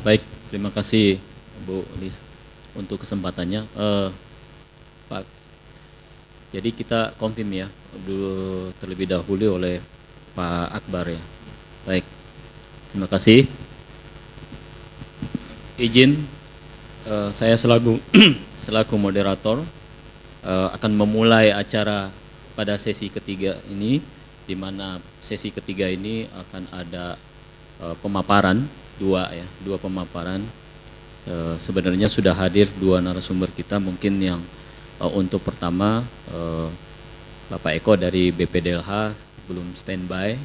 Baik, terima kasih Bu Lis untuk kesempatannya. Pak, jadi kita confirm ya dulu terlebih dahulu oleh Pak Akbar ya. Baik, terima kasih. Izin saya selaku selaku moderator akan memulai acara pada sesi ketiga ini, di mana sesi ketiga ini akan ada pemaparan dua pemaparan. Sebenarnya sudah hadir dua narasumber kita, mungkin yang untuk pertama Bapak Eko dari BPDLH belum standby,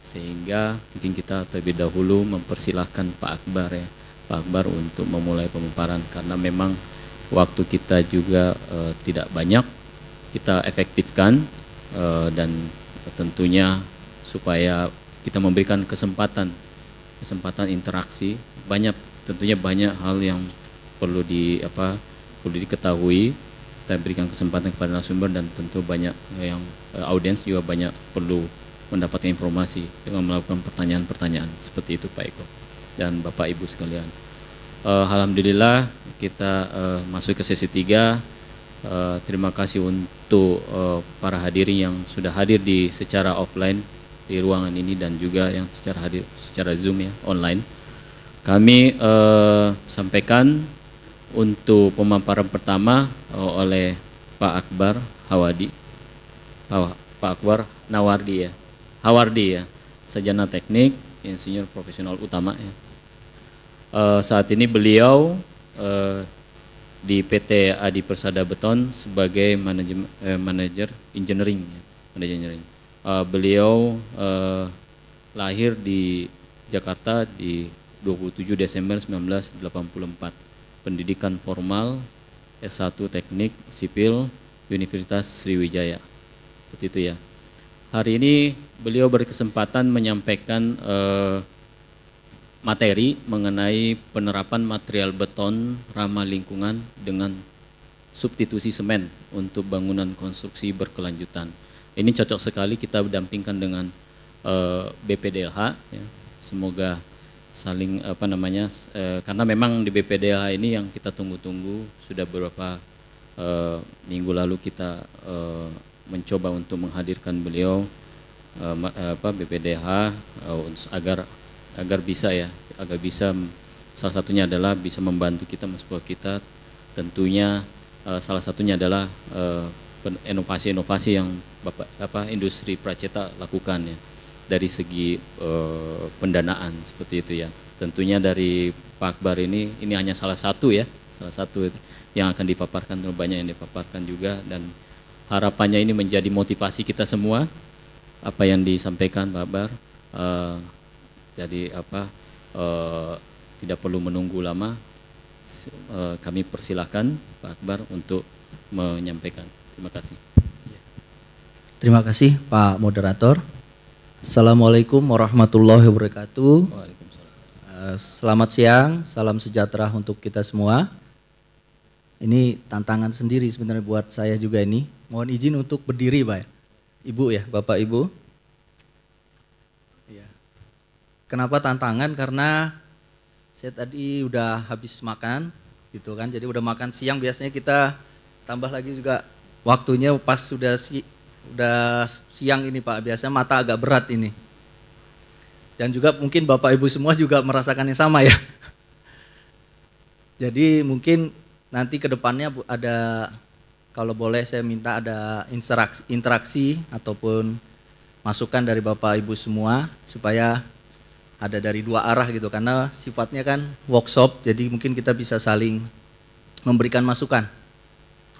sehingga mungkin kita terlebih dahulu mempersilahkan Pak Akbar ya, Pak Akbar untuk memulai pemaparan, karena memang waktu kita juga tidak banyak, kita efektifkan dan tentunya supaya kita memberikan kesempatan interaksi. Tentunya banyak hal yang perlu diketahui. Kita berikan kesempatan kepada narasumber, dan tentu banyak yang audiens juga banyak perlu mendapatkan informasi dengan melakukan pertanyaan-pertanyaan seperti itu Pak Eko dan Bapak Ibu sekalian. Alhamdulillah kita masuk ke sesi 3. Terima kasih untuk para hadirin yang sudah hadir secara offline di ruangan ini, dan juga yang hadir secara Zoom ya, online. Kami sampaikan untuk pemaparan pertama oleh Pak Akbar Hawardi, Pak Akbar Hawardi ya, sarjana teknik, insinyur profesional utama ya. Saat ini beliau di PT Adi Persada Beton sebagai manajer engineering. Beliau lahir di Jakarta di 27 Desember 1984. Pendidikan formal S1 Teknik Sipil Universitas Sriwijaya. Seperti itu ya. Hari ini beliau berkesempatan menyampaikan materi mengenai penerapan material beton ramah lingkungan dengan substitusi semen untuk bangunan konstruksi berkelanjutan. Ini cocok sekali kita dampingkan dengan BPDLH ya. Semoga saling karena memang di BPDLH ini yang kita tunggu-tunggu sudah beberapa minggu lalu kita mencoba untuk menghadirkan beliau BPDLH agar bisa salah satunya adalah bisa membantu kita, mensupport kita. Tentunya salah satunya adalah inovasi-inovasi yang industri pracetak lakukan ya, dari segi pendanaan seperti itu ya. Tentunya dari Pak Akbar ini hanya salah satu yang akan dipaparkan, banyak yang dipaparkan juga, dan harapannya ini menjadi motivasi kita semua apa yang disampaikan Pak Akbar. Jadi tidak perlu menunggu lama, kami persilahkan Pak Akbar untuk menyampaikan. Terima kasih. Terima kasih Pak Moderator. Assalamualaikum warahmatullahi wabarakatuh. Waalaikumsalam. Selamat siang, salam sejahtera untuk kita semua. Ini tantangan sendiri sebenarnya buat saya juga ini. Mohon izin untuk berdiri Pak. Ibu ya, Bapak Ibu. Kenapa tantangan? Karena saya tadi udah habis makan gitu kan. Jadi udah makan siang, biasanya kita tambah lagi juga waktunya pas sudah siang ini Pak, biasanya mata agak berat ini. Dan juga mungkin Bapak Ibu semua juga merasakan yang sama ya. Jadi mungkin nanti ke depannya ada, kalau boleh saya minta ada interaksi ataupun masukan dari Bapak Ibu semua, supaya ada dari dua arah gitu, karena sifatnya kan workshop, jadi mungkin kita bisa saling memberikan masukan.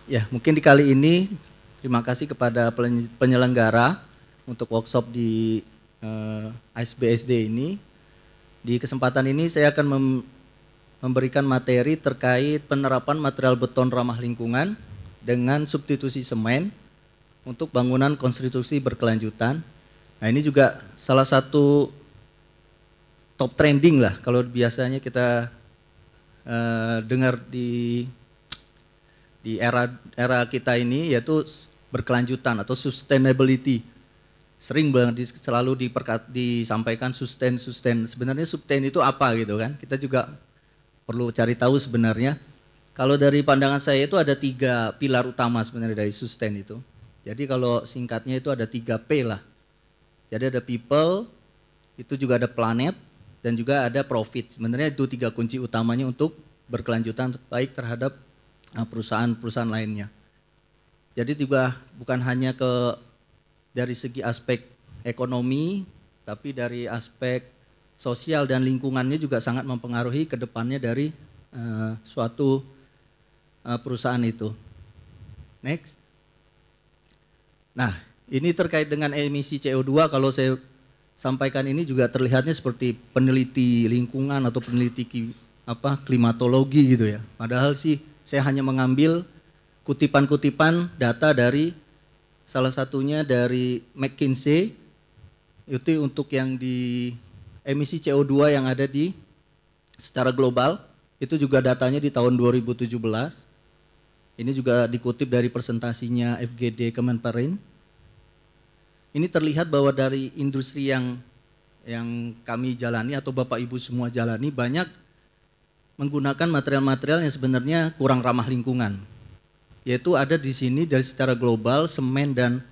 Ya, mungkin di kali ini terima kasih kepada penyelenggara untuk workshop di ASBSD ini. Di kesempatan ini saya akan memberikan materi terkait penerapan material beton ramah lingkungan dengan substitusi semen untuk bangunan konstruksi berkelanjutan. Nah, ini juga salah satu top trending lah kalau biasanya kita dengar di era kita ini, yaitu berkelanjutan atau sustainability. Sering banget selalu disampaikan sustain. Sebenarnya sustain itu apa gitu kan? Kita juga perlu cari tahu sebenarnya. Kalau dari pandangan saya itu ada 3 pilar utama sebenarnya dari sustain itu. Jadi kalau singkatnya itu ada 3P lah. Jadi ada people, itu juga ada planet, dan juga ada profit. Sebenarnya itu 3 kunci utamanya untuk berkelanjutan baik terhadap perusahaan-perusahaan lainnya. Jadi juga bukan hanya dari segi aspek ekonomi, tapi dari aspek sosial dan lingkungannya juga sangat mempengaruhi ke depannya dari suatu perusahaan itu. Next. Nah, ini terkait dengan emisi CO2, kalau saya sampaikan ini juga terlihatnya seperti peneliti lingkungan atau peneliti klimatologi gitu ya. Padahal sih saya hanya mengambil kutipan-kutipan data dari salah satunya dari McKinsey, itu untuk yang di emisi CO2 yang ada di secara global, itu juga datanya di tahun 2017. Ini juga dikutip dari presentasinya FGD Kemenperin. Ini terlihat bahwa dari industri yang kami jalani atau Bapak Ibu semua jalani banyak menggunakan material-material yang sebenarnya kurang ramah lingkungan. Yaitu ada di sini dari secara global semen dan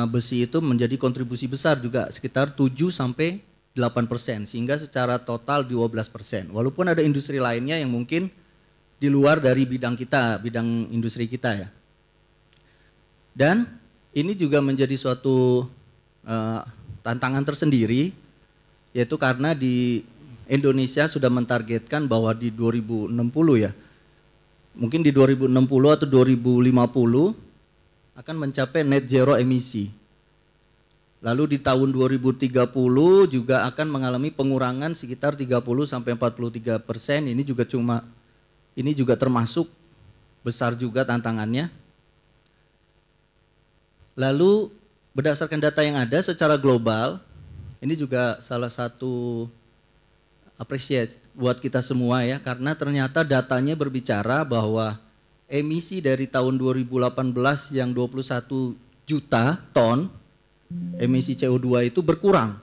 besi itu menjadi kontribusi besar juga sekitar 7-8%, sehingga secara total 12%. Walaupun ada industri lainnya yang mungkin di luar dari bidang kita, bidang industri kita ya. Dan ini juga menjadi suatu tantangan tersendiri, yaitu karena di Indonesia sudah mentargetkan bahwa di 2060 ya, mungkin di 2060 atau 2050 akan mencapai net zero emisi. Lalu di tahun 2030 juga akan mengalami pengurangan sekitar 30-43%. Ini juga termasuk besar juga tantangannya. Lalu berdasarkan data yang ada secara global, ini juga salah satu apresiasi buat kita semua ya, karena ternyata datanya berbicara bahwa emisi dari tahun 2018 yang 21 juta ton emisi CO2 itu berkurang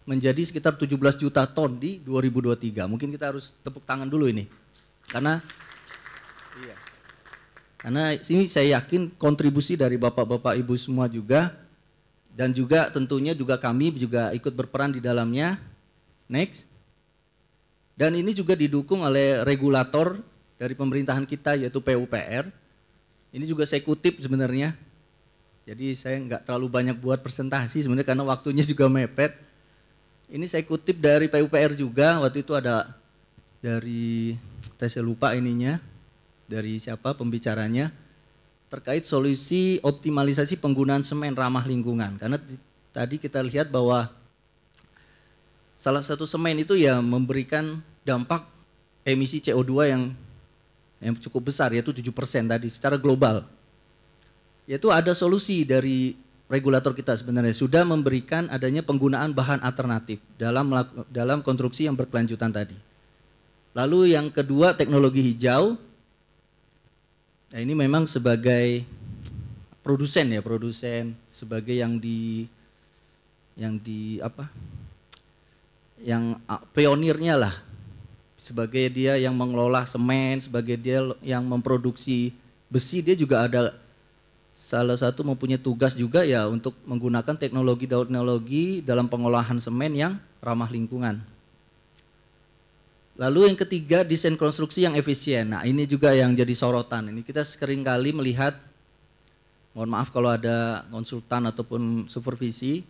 menjadi sekitar 17 juta ton di 2023. Mungkin kita harus tepuk tangan dulu ini. Karena ini saya yakin kontribusi dari Bapak-bapak Ibu semua juga, dan juga tentunya juga kami juga ikut berperan di dalamnya. Next. Dan ini juga didukung oleh regulator dari pemerintahan kita yaitu PUPR. Ini juga saya kutip sebenarnya. Jadi saya nggak terlalu banyak buat presentasi sebenarnya karena waktunya juga mepet. Ini saya kutip dari PUPR juga, waktu itu ada dari, saya lupa ininya, dari siapa pembicaranya, terkait solusi optimalisasi penggunaan semen ramah lingkungan. Karena tadi kita lihat bahwa salah satu semen itu ya memberikan dampak emisi CO2 yang cukup besar, yaitu 7% tadi secara global. Yaitu ada solusi dari regulator kita sebenarnya, sudah memberikan adanya penggunaan bahan alternatif dalam konstruksi yang berkelanjutan tadi. Lalu yang kedua, teknologi hijau. Nah, ini memang sebagai produsen sebagai yang pionirnya lah, sebagai dia yang mengelola semen, sebagai dia yang memproduksi besi, dia juga ada salah satu mempunyai tugas juga ya untuk menggunakan teknologi dalam pengolahan semen yang ramah lingkungan. Lalu yang ketiga, desain konstruksi yang efisien. Nah, ini juga yang jadi sorotan. Ini kita sering kali melihat, mohon maaf kalau ada konsultan ataupun supervisi,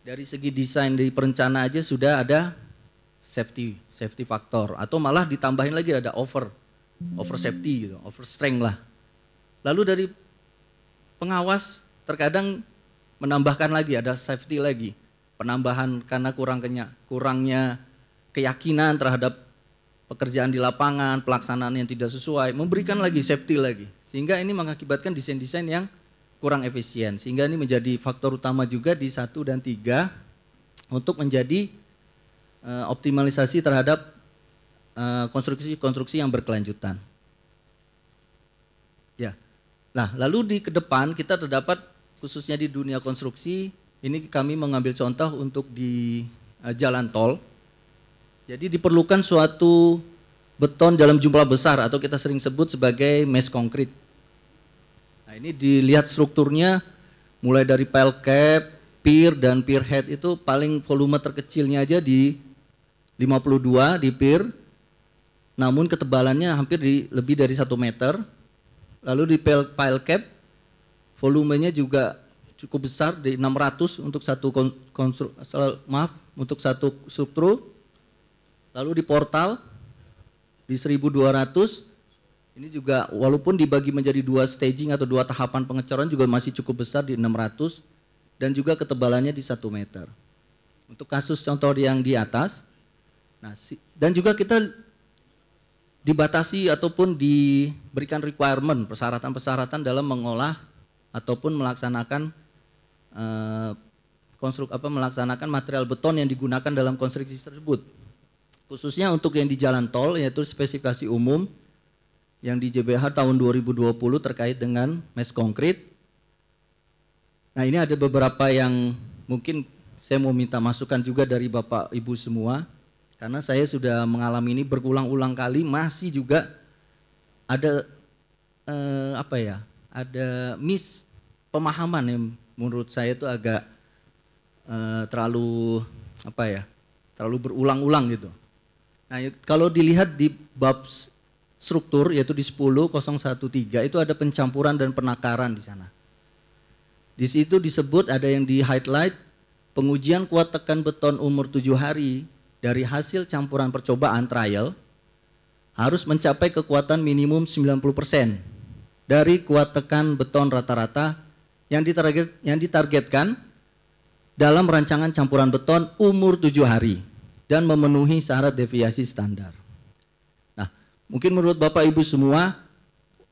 dari segi desain di perencana aja sudah ada safety factor, atau malah ditambahin lagi ada over safety gitu, over strength lah. Lalu dari pengawas terkadang menambahkan lagi ada safety lagi, penambahan karena kurangnya keyakinan terhadap pekerjaan di lapangan, pelaksanaan yang tidak sesuai, memberikan lagi safety lagi, sehingga ini mengakibatkan desain-desain yang kurang efisien, sehingga ini menjadi faktor utama juga di 1 dan 3 untuk menjadi optimalisasi terhadap konstruksi yang berkelanjutan. Ya. Nah, lalu di ke depan kita terdapat khususnya di dunia konstruksi, ini kami mengambil contoh untuk di jalan tol. Jadi diperlukan suatu beton dalam jumlah besar atau kita sering sebut sebagai mesh konkrit. Nah, ini dilihat strukturnya mulai dari pile cap, pier dan pier head itu paling volume terkecilnya aja di 52 di pier. Namun ketebalannya hampir lebih dari 1 meter. Lalu di pile cap volumenya juga cukup besar di 600 untuk untuk satu struktur. Lalu di portal di 1200 ini juga walaupun dibagi menjadi 2 staging atau 2 tahapan pengecoran juga masih cukup besar di 600 dan juga ketebalannya di 1 meter. Untuk kasus contoh yang di atas, nah, dan juga kita dibatasi ataupun diberikan requirement persyaratan-persyaratan dalam mengolah ataupun melaksanakan melaksanakan material beton yang digunakan dalam konstruksi tersebut. Khususnya untuk yang di jalan tol yaitu spesifikasi umum yang di JBH tahun 2020 terkait dengan mesh konkrit. Nah, ini ada beberapa yang mungkin saya mau minta masukan juga dari Bapak Ibu semua. Karena saya sudah mengalami ini berulang-ulang kali, masih juga ada ada pemahaman yang menurut saya itu agak terlalu berulang-ulang gitu. Nah, kalau dilihat di bab struktur yaitu di 10.013 itu ada pencampuran dan penakaran di sana. Di situ disebut ada yang di highlight pengujian kuat tekan beton umur 7 hari dari hasil campuran percobaan trial harus mencapai kekuatan minimum 90% dari kuat tekan beton rata-rata yang ditargetkan dalam rancangan campuran beton umur 7 hari dan memenuhi syarat deviasi standar. Nah, mungkin menurut Bapak Ibu semua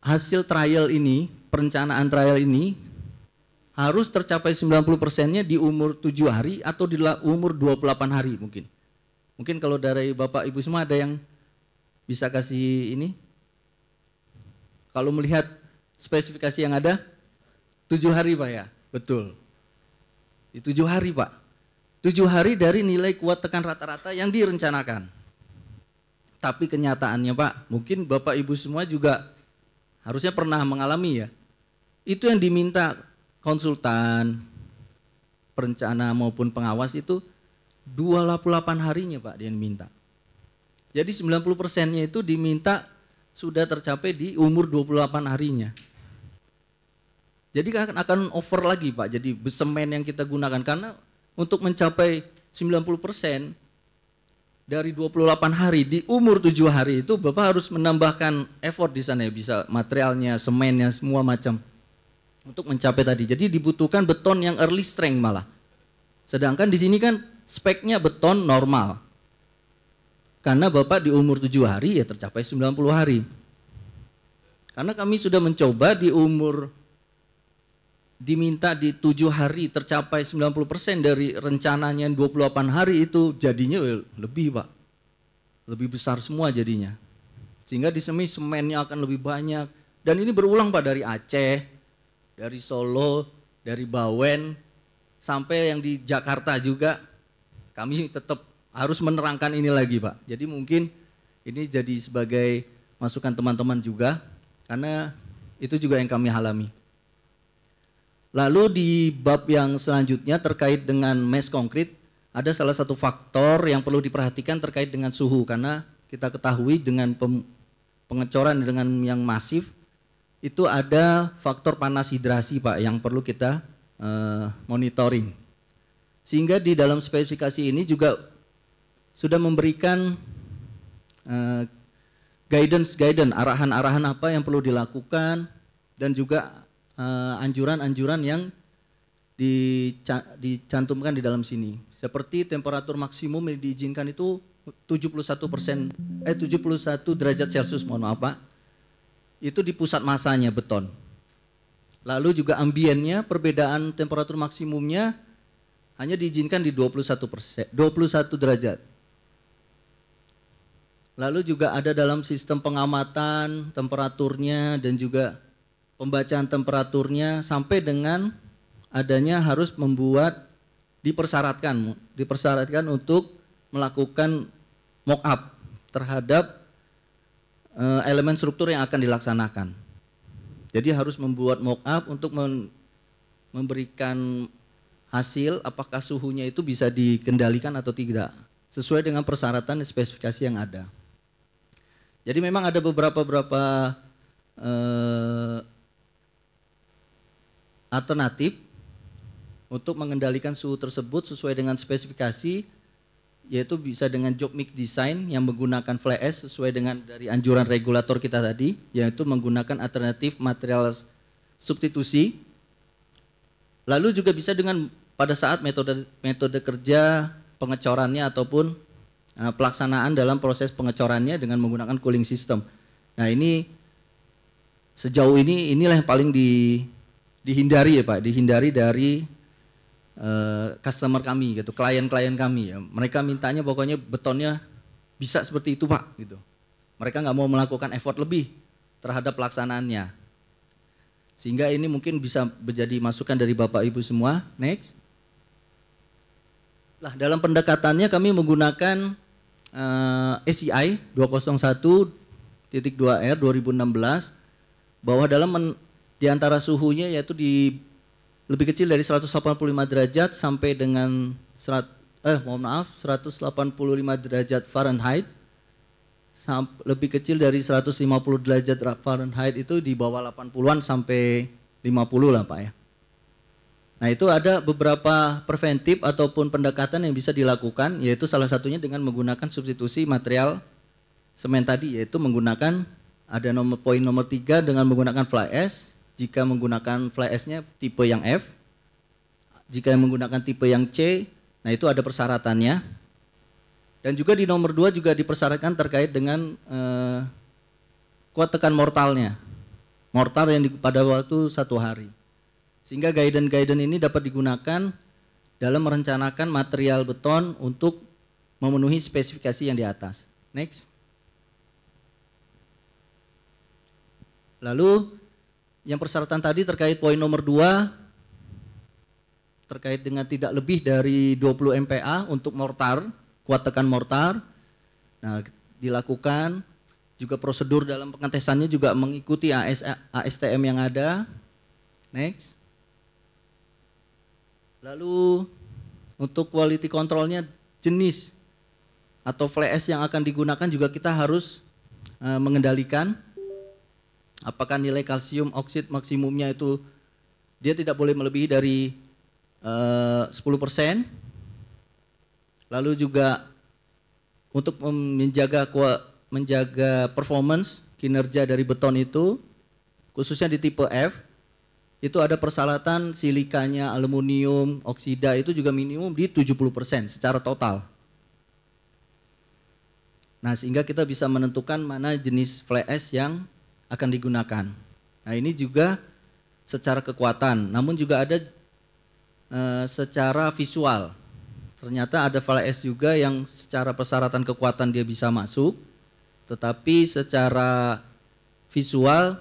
hasil trial ini, perencanaan trial ini harus tercapai 90%-nya di umur 7 hari atau di umur 28 hari mungkin. Mungkin kalau dari Bapak Ibu semua ada yang bisa kasih ini? Kalau melihat spesifikasi yang ada, 7 hari Pak ya? Betul. Di 7 hari Pak. 7 hari dari nilai kuat tekan rata-rata yang direncanakan. Tapi kenyataannya Pak, mungkin Bapak Ibu semua juga harusnya pernah mengalami ya. Itu yang diminta konsultan, perencana maupun pengawas itu 28 harinya Pak dia minta. Jadi 90%-nya itu diminta sudah tercapai di umur 28 harinya. Jadi akan over lagi Pak, jadi semen yang kita gunakan. Karena untuk mencapai 90% dari 28 hari di umur 7 hari itu Bapak harus menambahkan effort di sana ya. Bisa materialnya, semennya, semua macam. Untuk mencapai tadi, jadi dibutuhkan beton yang early strength malah. Sedangkan di sini kan speknya beton normal. Karena Bapak di umur 7 hari ya tercapai 90 hari. Karena kami sudah mencoba di umur diminta di 7 hari tercapai 90% dari rencananya 28 hari itu jadinya lebih Pak. Lebih besar semua jadinya. Sehingga di semi semennya akan lebih banyak. Dan ini berulang Pak dari Aceh, dari Solo, dari Bawen, sampai yang di Jakarta juga. Kami tetap harus menerangkan ini lagi Pak. Jadi mungkin ini jadi sebagai masukan teman-teman juga, karena itu juga yang kami alami. Lalu di bab yang selanjutnya terkait dengan mesh konkrit, ada salah satu faktor yang perlu diperhatikan terkait dengan suhu. Karena kita ketahui dengan pengecoran dengan yang masif, itu ada faktor panas hidrasi Pak yang perlu kita monitoring. Sehingga di dalam spesifikasi ini juga sudah memberikan guidance, arahan-arahan apa yang perlu dilakukan dan juga anjuran-anjuran yang dicantumkan di dalam sini. Seperti temperatur maksimum yang diizinkan itu 71 derajat Celcius, mohon maaf Pak. Itu di pusat masanya beton. Lalu juga ambiennya, perbedaan temperatur maksimumnya hanya diizinkan di 21 derajat. Lalu juga ada dalam sistem pengamatan temperaturnya dan juga pembacaan temperaturnya sampai dengan adanya harus membuat dipersyaratkan untuk melakukan mock up terhadap elemen struktur yang akan dilaksanakan. Jadi harus membuat mock-up untuk memberikan hasil apakah suhunya itu bisa dikendalikan atau tidak sesuai dengan persyaratan dan spesifikasi yang ada. Jadi memang ada beberapa alternatif untuk mengendalikan suhu tersebut sesuai dengan spesifikasi, yaitu bisa dengan job mix design yang menggunakan fly ash sesuai dengan dari anjuran regulator kita tadi, yaitu menggunakan alternatif material substitusi. Lalu juga bisa dengan pada saat metode kerja pengecorannya ataupun pelaksanaan dalam proses pengecorannya dengan menggunakan cooling system. Nah ini sejauh ini inilah yang paling dihindari ya Pak, dihindari dari customer kami gitu, klien-klien kami ya. Mereka mintanya pokoknya betonnya bisa seperti itu Pak gitu. Mereka nggak mau melakukan effort lebih terhadap pelaksanaannya. Sehingga ini mungkin bisa menjadi masukan dari Bapak Ibu semua. Next. Lah dalam pendekatannya kami menggunakan SEI 201.2R 2016 bahwa dalam di antara suhunya yaitu di lebih kecil dari 185 derajat sampai dengan 185 derajat Fahrenheit, lebih kecil dari 150 derajat Fahrenheit itu di bawah 80-an sampai 50 lah Pak ya. Nah itu ada beberapa preventif ataupun pendekatan yang bisa dilakukan, yaitu salah satunya dengan menggunakan substitusi material semen tadi, yaitu menggunakan ada poin nomor 3 dengan menggunakan fly ash. Jika menggunakan fly ash-nya tipe yang F, jika menggunakan tipe yang C, nah itu ada persyaratannya. Dan juga di nomor 2 juga dipersyaratkan terkait dengan kuat tekan mortalnya. Mortar yang pada waktu 1 hari. Sehingga guidance ini dapat digunakan dalam merencanakan material beton untuk memenuhi spesifikasi yang di atas. Next. Lalu yang persyaratan tadi terkait poin nomor 2 terkait dengan tidak lebih dari 20 MPa untuk mortar, kuat tekan mortar. Nah, dilakukan juga prosedur dalam pengetesannya juga mengikuti ASTM yang ada. Next. Lalu untuk quality controlnya jenis atau fly ash yang akan digunakan juga kita harus mengendalikan apakah nilai kalsium oksid maksimumnya itu dia tidak boleh melebihi dari 10%. Lalu juga untuk menjaga performance kinerja dari beton itu khususnya di tipe F itu ada persyaratan silikanya, aluminium, oksida itu juga minimum di 70% secara total. Nah, sehingga kita bisa menentukan mana jenis fly ash yang akan digunakan. Nah, ini juga secara kekuatan, namun juga ada secara visual. Ternyata ada fly ash juga yang secara persyaratan kekuatan dia bisa masuk, tetapi secara visual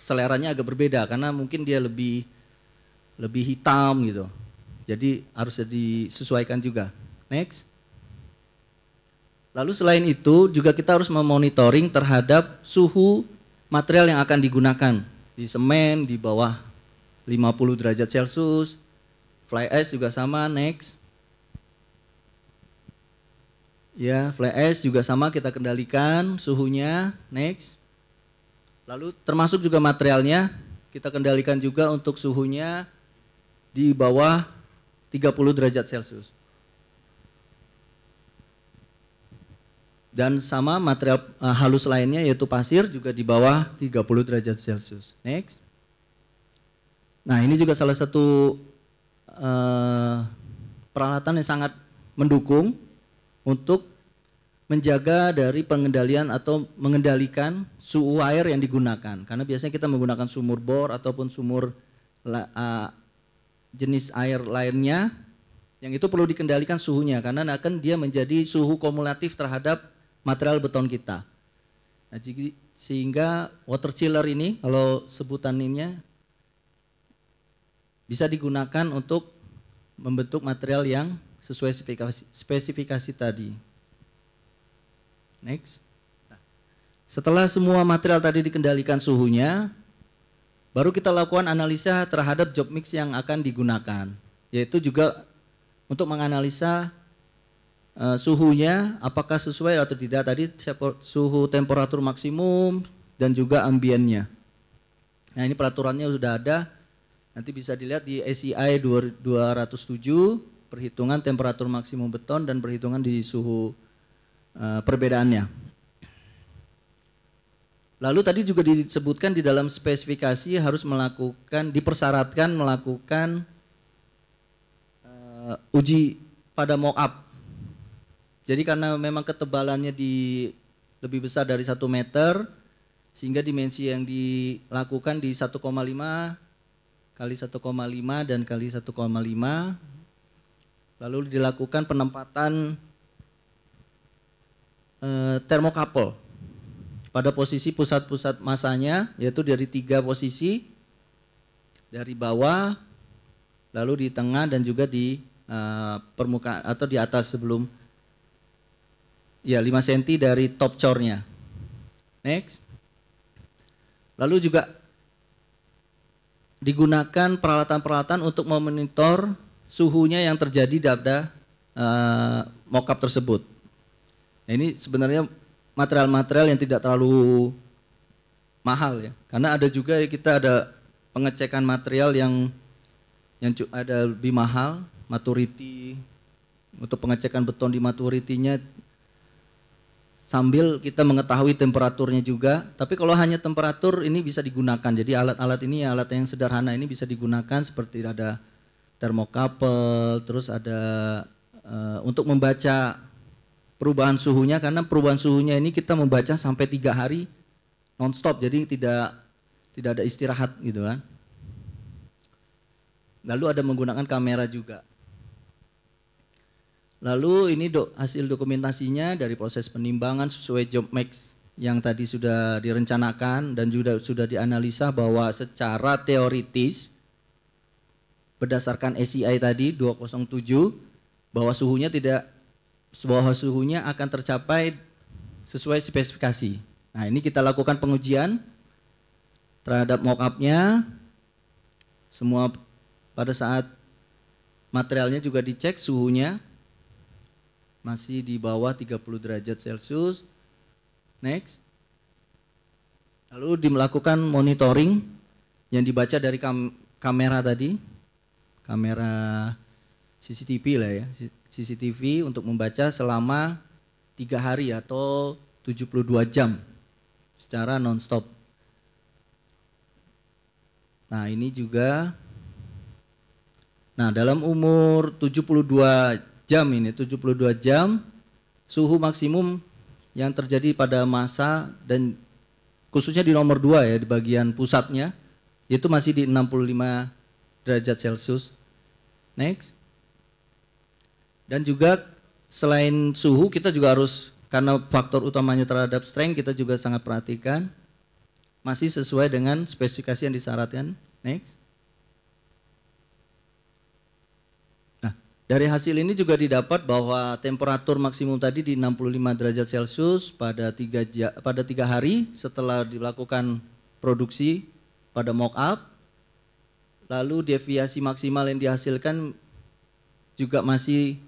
seleranya agak berbeda karena mungkin dia lebih hitam gitu. Jadi harus disesuaikan juga. Next. Lalu selain itu juga kita harus memonitoring terhadap suhu material yang akan digunakan. Di semen di bawah 50 derajat Celcius. Fly ash juga sama. Next. Ya, fly ash juga sama kita kendalikan suhunya. Next. Lalu termasuk juga materialnya kita kendalikan juga untuk suhunya di bawah 30 derajat Celcius. Dan sama material halus lainnya yaitu pasir juga di bawah 30 derajat Celcius. Next. Nah, ini juga salah satu peralatan yang sangat mendukung untuk menjaga dari pengendalian atau mengendalikan suhu air yang digunakan. Karena biasanya kita menggunakan sumur bor ataupun sumur jenis air lainnya yang itu perlu dikendalikan suhunya karena akan dia menjadi suhu kumulatif terhadap material beton kita. Nah, sehingga water chiller ini kalau sebutannya bisa digunakan untuk membentuk material yang sesuai spesifikasi tadi. Next. Nah, Setelah semua material tadi dikendalikan suhunya, baru kita lakukan analisa terhadap job mix yang akan digunakan, yaitu juga untuk menganalisa suhunya apakah sesuai atau tidak tadi, suhu temperatur maksimum dan juga ambiennya. Nah, ini peraturannya sudah ada, nanti bisa dilihat di SEI 207, perhitungan temperatur maksimum beton dan perhitungan di suhu perbedaannya. Lalu tadi juga disebutkan di dalam spesifikasi harus melakukan, dipersyaratkan melakukan uji pada mock-up. Jadi karena memang ketebalannya lebih besar dari 1 meter, sehingga dimensi yang dilakukan di 1,5 kali 1,5 dan kali 1,5, lalu dilakukan penempatan termokapel pada posisi pusat-pusat masanya, yaitu dari 3 posisi, dari bawah, lalu di tengah dan juga di permukaan atau di atas sebelum, ya 5 cm dari top core-nya. Next. Lalu juga digunakan peralatan-peralatan untuk memonitor suhunya yang terjadi pada mock-up tersebut. Nah, ini sebenarnya material-material yang tidak terlalu mahal ya, karena ada juga kita ada pengecekan material yang ada lebih mahal, maturity, untuk pengecekan beton di maturity-nya sambil kita mengetahui temperaturnya juga. Tapi kalau hanya temperatur ini bisa digunakan, jadi alat-alat ini, alat yang sederhana ini bisa digunakan, seperti ada termokapel, terus ada untuk membaca perubahan suhunya, karena perubahan suhunya ini kita membaca sampai 3 hari non-stop, jadi tidak ada istirahat gitu kan. Lalu ada menggunakan kamera juga. Lalu ini hasil dokumentasinya dari proses penimbangan sesuai job mix yang tadi sudah direncanakan dan juga sudah dianalisa bahwa secara teoritis berdasarkan SEI tadi 207 bahwa suhunya akan tercapai sesuai spesifikasi. Nah, ini kita lakukan pengujian terhadap mock-up-nya. Semua pada saat materialnya juga dicek suhunya masih di bawah 30 derajat Celcius. Next. Lalu dilakukan monitoring yang dibaca dari kamera tadi, kamera CCTV lah ya, CCTV untuk membaca selama 3 hari atau 72 jam secara non-stop. Nah, ini juga, nah dalam umur 72 jam suhu maksimum yang terjadi pada massa dan khususnya di nomor 2 ya, di bagian pusatnya itu masih di 65 derajat Celcius. Next. Dan juga selain suhu kita juga harus, karena faktor utamanya terhadap strength kita juga sangat perhatikan masih sesuai dengan spesifikasi yang disyaratkan. Next. Nah, dari hasil ini juga didapat bahwa temperatur maksimum tadi di 65 derajat Celcius pada 3 hari setelah dilakukan produksi pada mock-up. Lalu deviasi maksimal yang dihasilkan juga masih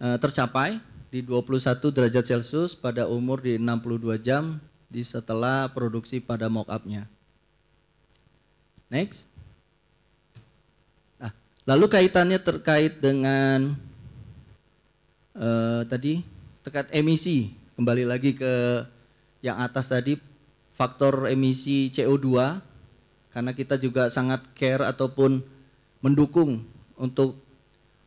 tercapai di 21 derajat Celcius pada umur di 62 jam setelah produksi pada mock-up-nya. Next. Nah, lalu kaitannya terkait dengan tadi terkait emisi, kembali lagi ke yang atas tadi, faktor emisi CO2, karena kita juga sangat care ataupun mendukung untuk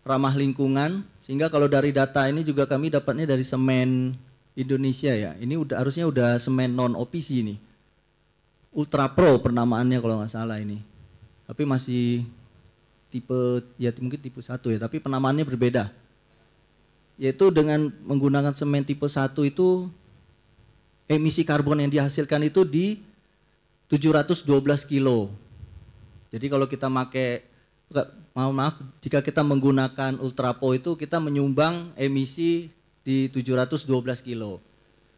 ramah lingkungan, sehingga kalau dari data ini juga kami dapatnya dari Semen Indonesia ya, ini harusnya udah semen non OPC ini, Ultra Pro penamaannya kalau nggak salah ini, tapi masih tipe, ya mungkin tipe 1 ya, tapi penamaannya berbeda, yaitu dengan menggunakan semen tipe 1 itu emisi karbon yang dihasilkan itu di 712 kilo. Jadi kalau kita jika kita menggunakan Ultra Pro itu kita menyumbang emisi di 712 kilo.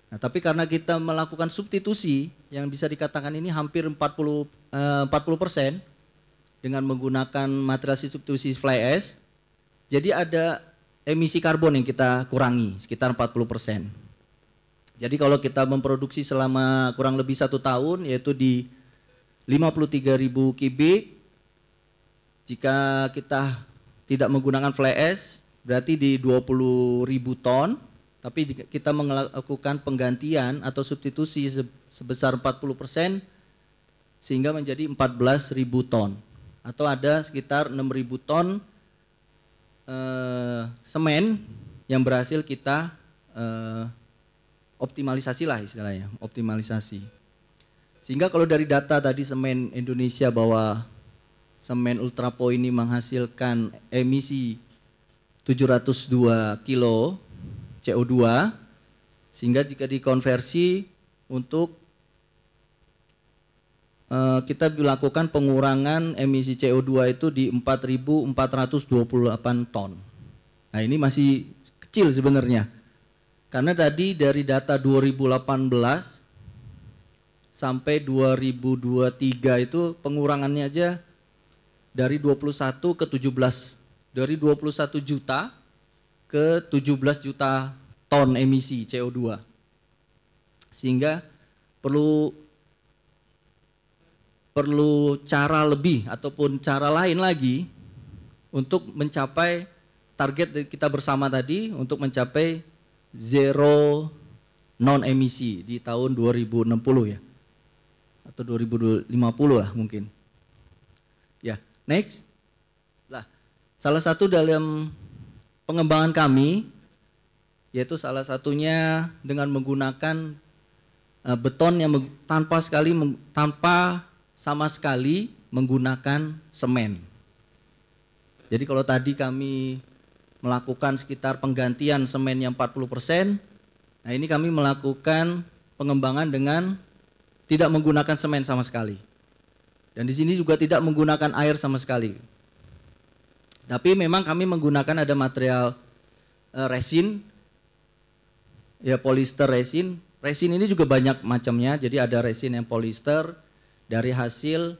Nah, tapi karena kita melakukan substitusi yang bisa dikatakan ini hampir 40% dengan menggunakan material substitusi fly ash, jadi ada emisi karbon yang kita kurangi sekitar 40%. Jadi kalau kita memproduksi selama kurang lebih 1 tahun yaitu di 53.000 kubik, jika kita tidak menggunakan fly ash berarti di 20.000 ton. Tapi jika kita melakukan penggantian atau substitusi sebesar 40% sehingga menjadi 14.000 ton atau ada sekitar 6.000 ton semen yang berhasil kita optimalisasi lah istilahnya, optimalisasi. Sehingga kalau dari data tadi semen Indonesia bahwa semen Ultrapo ini menghasilkan emisi 702 kilo CO2, sehingga jika dikonversi untuk kita dilakukan pengurangan emisi CO2 itu di 4.428 ton. Nah ini masih kecil sebenarnya, karena tadi dari data 2018 sampai 2023 itu pengurangannya aja dari 21 ke 17, dari 21 juta ke 17 juta ton emisi CO2. Sehingga perlu cara lebih ataupun cara lain lagi untuk mencapai target kita bersama tadi untuk mencapai zero non emisi di tahun 2060 ya. Atau 2050 lah mungkin. Ya, next. Lah, salah satu dalam pengembangan kami yaitu salah satunya dengan menggunakan beton yang tanpa sama sekali menggunakan semen. Jadi kalau tadi kami melakukan sekitar penggantian semen yang 40%, nah ini kami melakukan pengembangan dengan tidak menggunakan semen sama sekali. Dan di sini juga tidak menggunakan air sama sekali. Tapi memang kami menggunakan ada material resin, ya polyester resin. Resin ini juga banyak macamnya. Jadi ada resin yang polyester dari hasil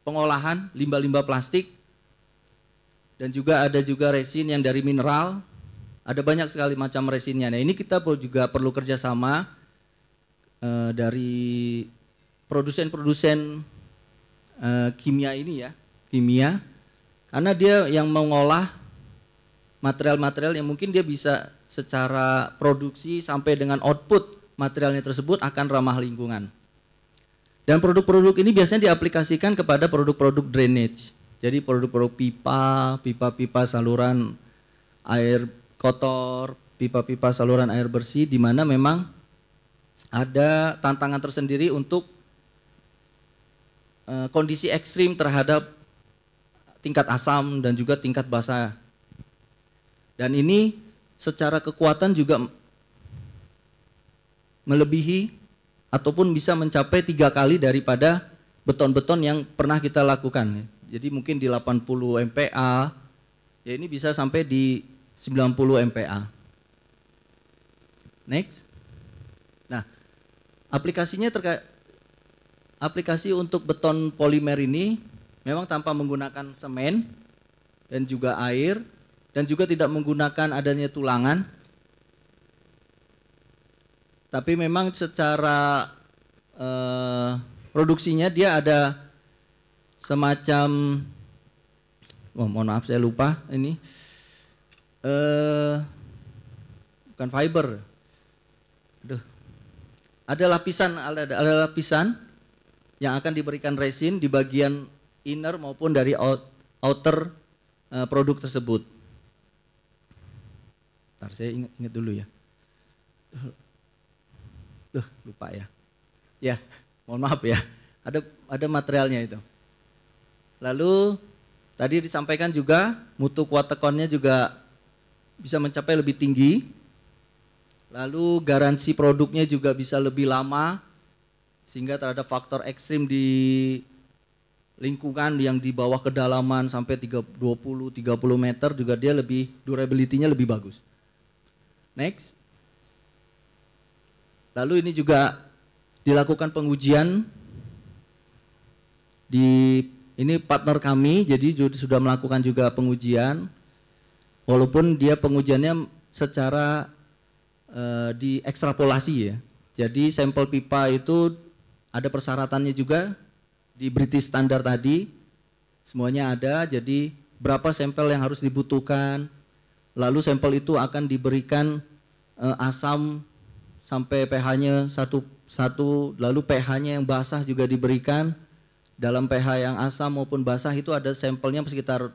pengolahan limbah-limbah plastik, dan juga ada juga resin yang dari mineral. Ada banyak sekali macam resinnya. Nah ini kita juga perlu kerjasama dari produsen-produsen kimia ini ya, kimia, karena dia yang mengolah material-material yang mungkin dia bisa secara produksi sampai dengan output materialnya tersebut akan ramah lingkungan. Dan produk-produk ini biasanya diaplikasikan kepada produk-produk drainage. Jadi produk-produk pipa-pipa saluran air kotor, pipa-pipa saluran air bersih, di mana memang ada tantangan tersendiri untuk kondisi ekstrim terhadap tingkat asam dan juga tingkat basa. Dan ini secara kekuatan juga melebihi ataupun bisa mencapai 3 kali daripada beton-beton yang pernah kita lakukan. Jadi mungkin di 80 MPa, ya ini bisa sampai di 90 MPa. Next. Nah, aplikasi untuk beton polimer ini memang tanpa menggunakan semen dan juga air, dan juga tidak menggunakan adanya tulangan. Tapi memang secara produksinya dia ada semacam, mohon maaf saya lupa ini, bukan fiber. Ada lapisan yang akan diberikan resin di bagian inner maupun dari outer produk tersebut. Ntar saya ingat dulu ya. Lupa ya. Ya, mohon maaf ya. Ada materialnya itu. Lalu tadi disampaikan juga mutu kuat tekonnya juga bisa mencapai lebih tinggi. Lalu garansi produknya juga bisa lebih lama, sehingga terhadap faktor ekstrim di lingkungan yang di bawah kedalaman sampai 20-30 meter juga dia lebih durability-nya lebih bagus. Next. Lalu ini juga dilakukan pengujian ini partner kami, jadi sudah melakukan juga pengujian, walaupun dia pengujiannya secara diekstrapolasi ya. Jadi sampel pipa itu ada persyaratannya juga di British Standard tadi, semuanya ada. Jadi berapa sampel yang harus dibutuhkan, lalu sampel itu akan diberikan asam sampai pH-nya 1, lalu pH-nya yang basah juga diberikan. Dalam pH yang asam maupun basah itu ada sampelnya sekitar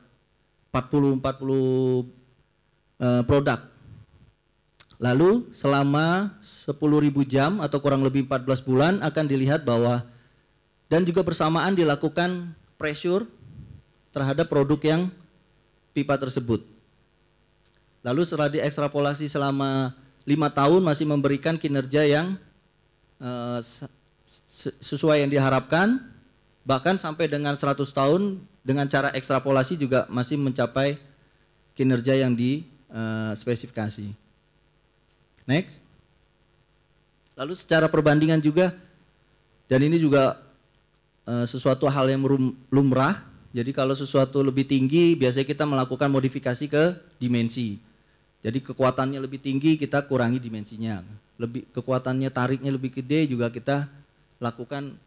40 produk. Lalu selama 10.000 jam atau kurang lebih 14 bulan akan dilihat bahwa, dan juga bersamaan dilakukan pressure terhadap produk yang pipa tersebut. Lalu setelah diekstrapolasi selama 5 tahun masih memberikan kinerja yang sesuai yang diharapkan, bahkan sampai dengan 100 tahun dengan cara ekstrapolasi juga masih mencapai kinerja yang dispesifikasi. Next. Lalu secara perbandingan juga, dan ini juga sesuatu hal yang lumrah. Jadi kalau sesuatu lebih tinggi biasanya kita melakukan modifikasi ke dimensi. Jadi kekuatannya lebih tinggi kita kurangi dimensinya. Kekuatannya tariknya lebih gede juga kita lakukan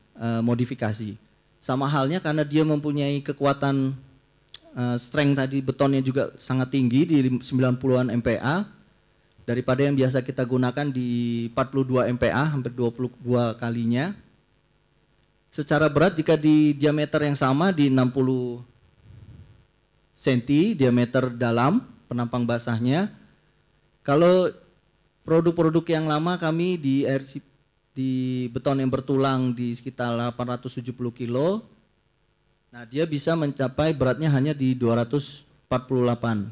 modifikasi. Sama halnya karena dia mempunyai kekuatan strength tadi betonnya juga sangat tinggi di 90-an MPa daripada yang biasa kita gunakan di 42 MPa, hampir 22 kalinya. Secara berat jika di diameter yang sama di 60 cm diameter dalam penampang basahnya. Kalau produk-produk yang lama kami di beton yang bertulang di sekitar 870 kilo. Nah, dia bisa mencapai beratnya hanya di 248.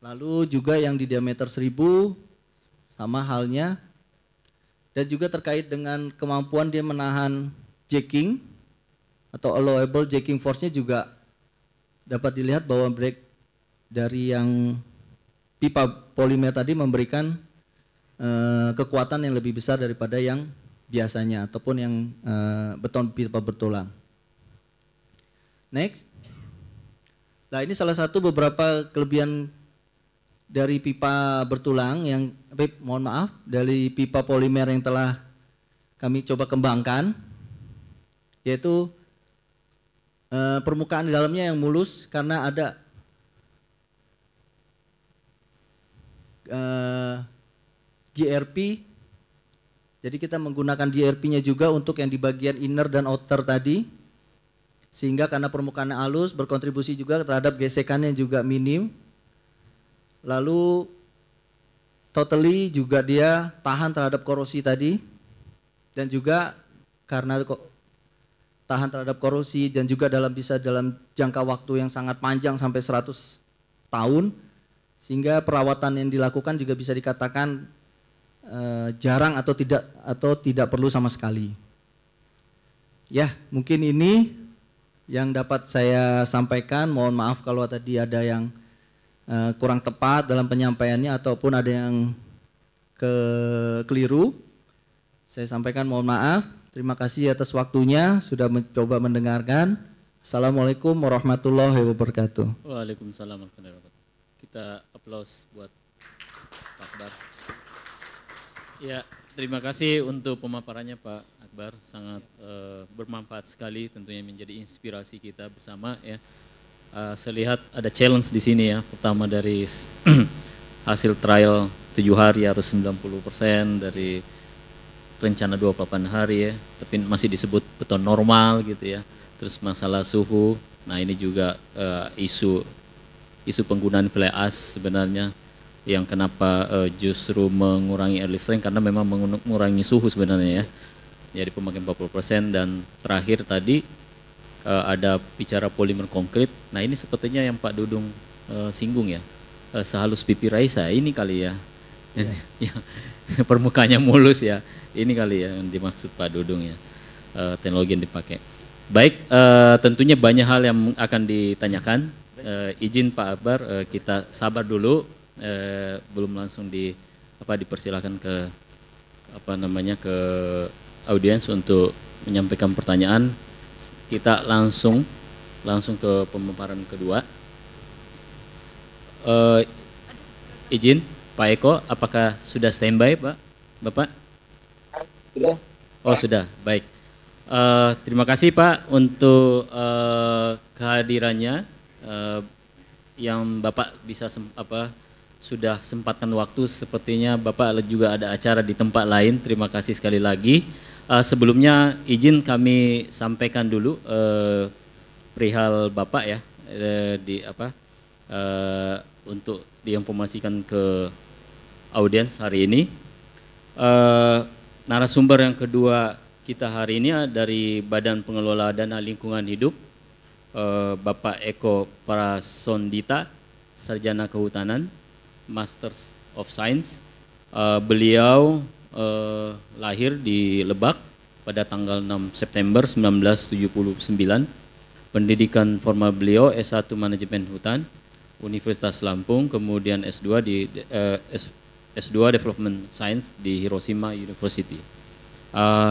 Lalu juga yang di diameter 1000 sama halnya. Dan juga terkait dengan kemampuan dia menahan jacking atau allowable jacking force-nya juga dapat dilihat bahwa break dari yang pipa polimer tadi memberikan kekuatan yang lebih besar daripada yang biasanya ataupun yang beton pipa bertulang. Next. Nah, ini salah satu beberapa kelebihan dari pipa bertulang yang dari pipa polimer yang telah kami coba kembangkan, yaitu permukaan di dalamnya yang mulus karena ada GRP. Jadi kita menggunakan GRP-nya juga untuk yang di bagian inner dan outer tadi, sehingga karena permukaannya halus berkontribusi juga terhadap gesekannya juga minim. Lalu totally juga dia tahan terhadap korosi tadi, dan juga karena tahan terhadap korosi dan juga bisa dalam jangka waktu yang sangat panjang sampai 100 tahun, sehingga perawatan yang dilakukan juga bisa dikatakan jarang atau tidak perlu sama sekali. Ya, mungkin ini yang dapat saya sampaikan. Mohon maaf kalau tadi ada yang kurang tepat dalam penyampaiannya ataupun ada yang keliru. Saya sampaikan mohon maaf. Terima kasih atas waktunya sudah mencoba mendengarkan. Assalamualaikum warahmatullahi wabarakatuh. Waalaikumsalam warahmatullahi wabarakatuh. Kita aplaus buat Pak Akbar. Ya, terima kasih untuk pemaparannya Pak Akbar, sangat bermanfaat sekali, tentunya menjadi inspirasi kita bersama ya. Saya lihat ada challenge di sini ya, pertama dari hasil trial 7 hari harus 90%, dari rencana 28 hari ya, tapi masih disebut beton normal gitu ya. Terus masalah suhu, nah ini juga isu penggunaan fly ash sebenarnya, yang kenapa justru mengurangi early strength karena memang mengurangi suhu sebenarnya ya. Jadi pemakaian 40%, dan terakhir tadi ada bicara polimer konkret. Nah ini sepertinya yang Pak Dudung singgung ya, sehalus pipi Raisa ini kali ya. Ya, permukaannya mulus ya, ini kali ya yang dimaksud Pak Dudung ya, teknologi yang dipakai. Baik, tentunya banyak hal yang akan ditanyakan. Izin Pak Akbar, kita sabar dulu belum langsung dipersilakan ke ke audiens untuk menyampaikan pertanyaan. Kita langsung ke pemaparan kedua. Izin Pak Eko, apakah sudah standby Bapak? Sudah. Oh sudah, baik. Terima kasih Pak untuk kehadirannya, yang Bapak bisa sudah sempatkan waktu. Sepertinya Bapak juga ada acara di tempat lain. Terima kasih sekali lagi. Sebelumnya izin kami sampaikan dulu perihal Bapak ya, untuk diinformasikan ke audiens hari ini. Narasumber yang kedua kita hari ini dari Badan Pengelola Dana Lingkungan Hidup, Bapak Eko Prasondita, Sarjana Kehutanan, Masters of Science. Beliau lahir di Lebak pada tanggal 6 September 1979. Pendidikan formal beliau S1 Manajemen Hutan, Universitas Lampung, kemudian S2 S2 Development Science di Hiroshima University.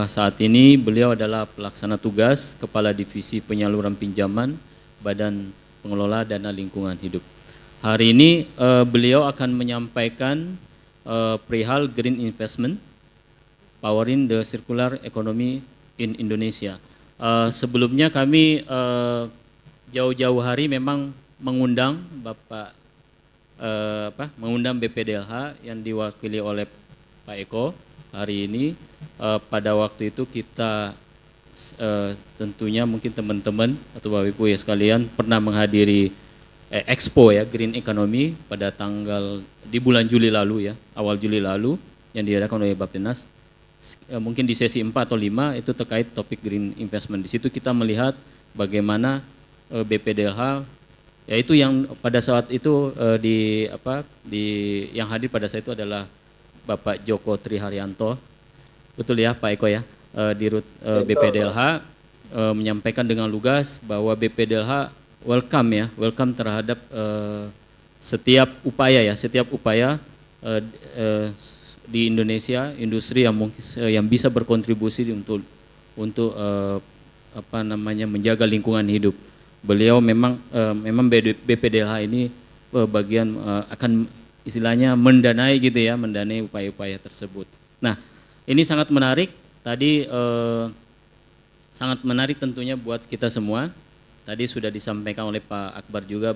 Saat ini beliau adalah pelaksana tugas Kepala Divisi Penyaluran Pinjaman Badan Pengelola Dana Lingkungan Hidup. Hari ini beliau akan menyampaikan perihal Green Investment, Powering the Circular Economy in Indonesia. Sebelumnya kami jauh-jauh hari memang mengundang mengundang BPDLH yang diwakili oleh Pak Eko. Hari ini pada waktu itu kita tentunya mungkin teman-teman atau Bapak Ibu ya sekalian pernah menghadiri Expo ya Green Economy pada di bulan Juli lalu ya, awal Juli lalu yang diadakan oleh Bappenas. Mungkin di sesi 4 atau 5 itu terkait topik Green Investment. Di situ kita melihat bagaimana BPDLH yaitu yang pada saat itu yang hadir pada saat itu adalah Bapak Joko Triharyanto, betul ya Pak Eko ya, Dirut BPDLH menyampaikan dengan lugas bahwa BPDLH welcome terhadap setiap upaya di Indonesia, industri yang bisa berkontribusi untuk menjaga lingkungan hidup. Beliau memang BPDLH ini bagian akan istilahnya mendanai upaya-upaya tersebut. Nah, ini sangat menarik. Tadi sangat menarik tentunya buat kita semua. Tadi sudah disampaikan oleh Pak Akbar juga,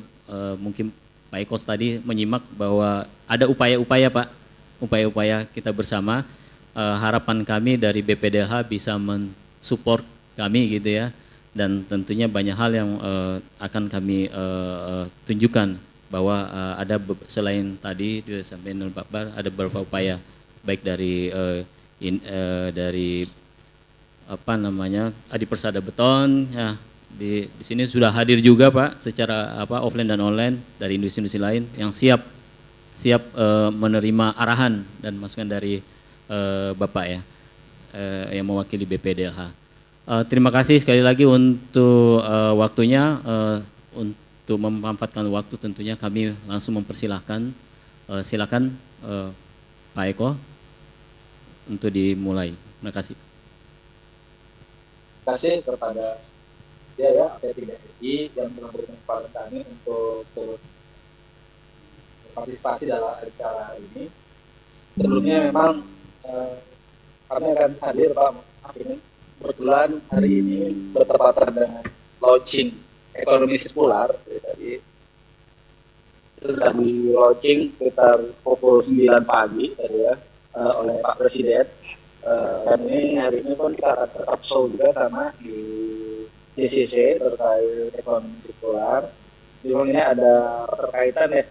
mungkin Pak Eko tadi menyimak bahwa ada upaya-upaya kita bersama. Harapan kami dari BPDLH bisa mensupport kami gitu ya. Dan tentunya banyak hal yang akan kami tunjukkan bahwa ada selain tadi disampaikan oleh Pak Akbar, ada beberapa upaya baik dari Adi Persada Beton ya, di sini sudah hadir juga Pak secara offline dan online dari industri-industri lain yang siap menerima arahan dan masukan dari Bapak ya, yang mewakili BPDLH. Terima kasih sekali lagi untuk waktunya. Untuk memanfaatkan waktu tentunya kami langsung mempersilahkan. Silakan Pak Eko untuk dimulai. Terima kasih. Terima kasih kepada P3I yang telah memberikan kesempatan kami untuk berpartisipasi dalam acara ini. Sebelumnya memang kami akan hadir Pak ini. Kebetulan hari ini bertepatan dengan launching ekonomi sirkular. Jadi sudah di launching sekitar pukul 9 pagi ya, oleh Pak Presiden. Dan ini hari ini pun kita akan tetap show juga sama di DCC terkait ekonomi sirkular. Memang ini ada terkaitan ya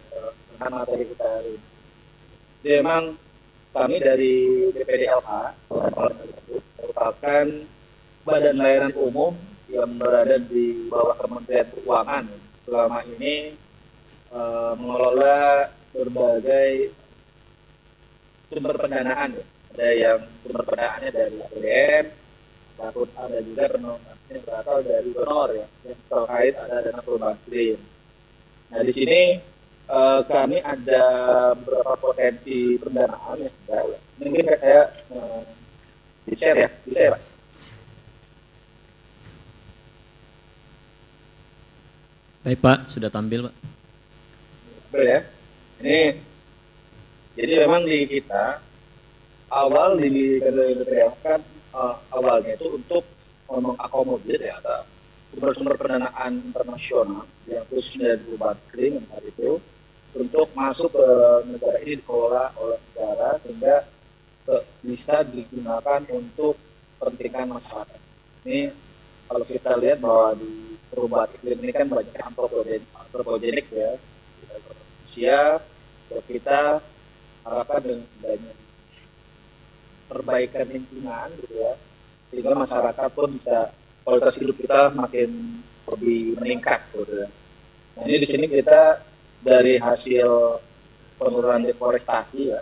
dengan materi kita hari ini. Jadi memang kami dari BPDLH merupakan badan layanan umum yang berada di bawah Kementerian Keuangan. Selama ini mengelola berbagai sumber pendanaan. Ada yang sumber pendanaannya dari APBN, ataupun ada juga pendanaan yang berasal dari donor ya, yang terkait ada dana perubahan iklim. Nah di sini kami ada beberapa potensi pendanaan ya. Mungkin saya di-share ya, bisa ya Pak? Baik Pak, sudah tampil Pak. Betul ya. Ini jadi memang di kita awal di kan awalnya itu untuk mengakomodir ya ada sumber-sumber pendanaan internasional yang khususnya di Bakri saat itu untuk masuk ke negara ini dikelola oleh negara sehingga bisa digunakan untuk kepentingan masyarakat. Ini kalau kita lihat bahwa di perubahan iklim ini kan banyak antropogenik ya, manusia, kita harapkan dengan adanya perbaikan lingkungan gitu ya, sehingga masyarakat pun bisa kualitas hidup kita makin lebih meningkat gitu ya. Nah ini di sini kita dari hasil penurunan deforestasi ya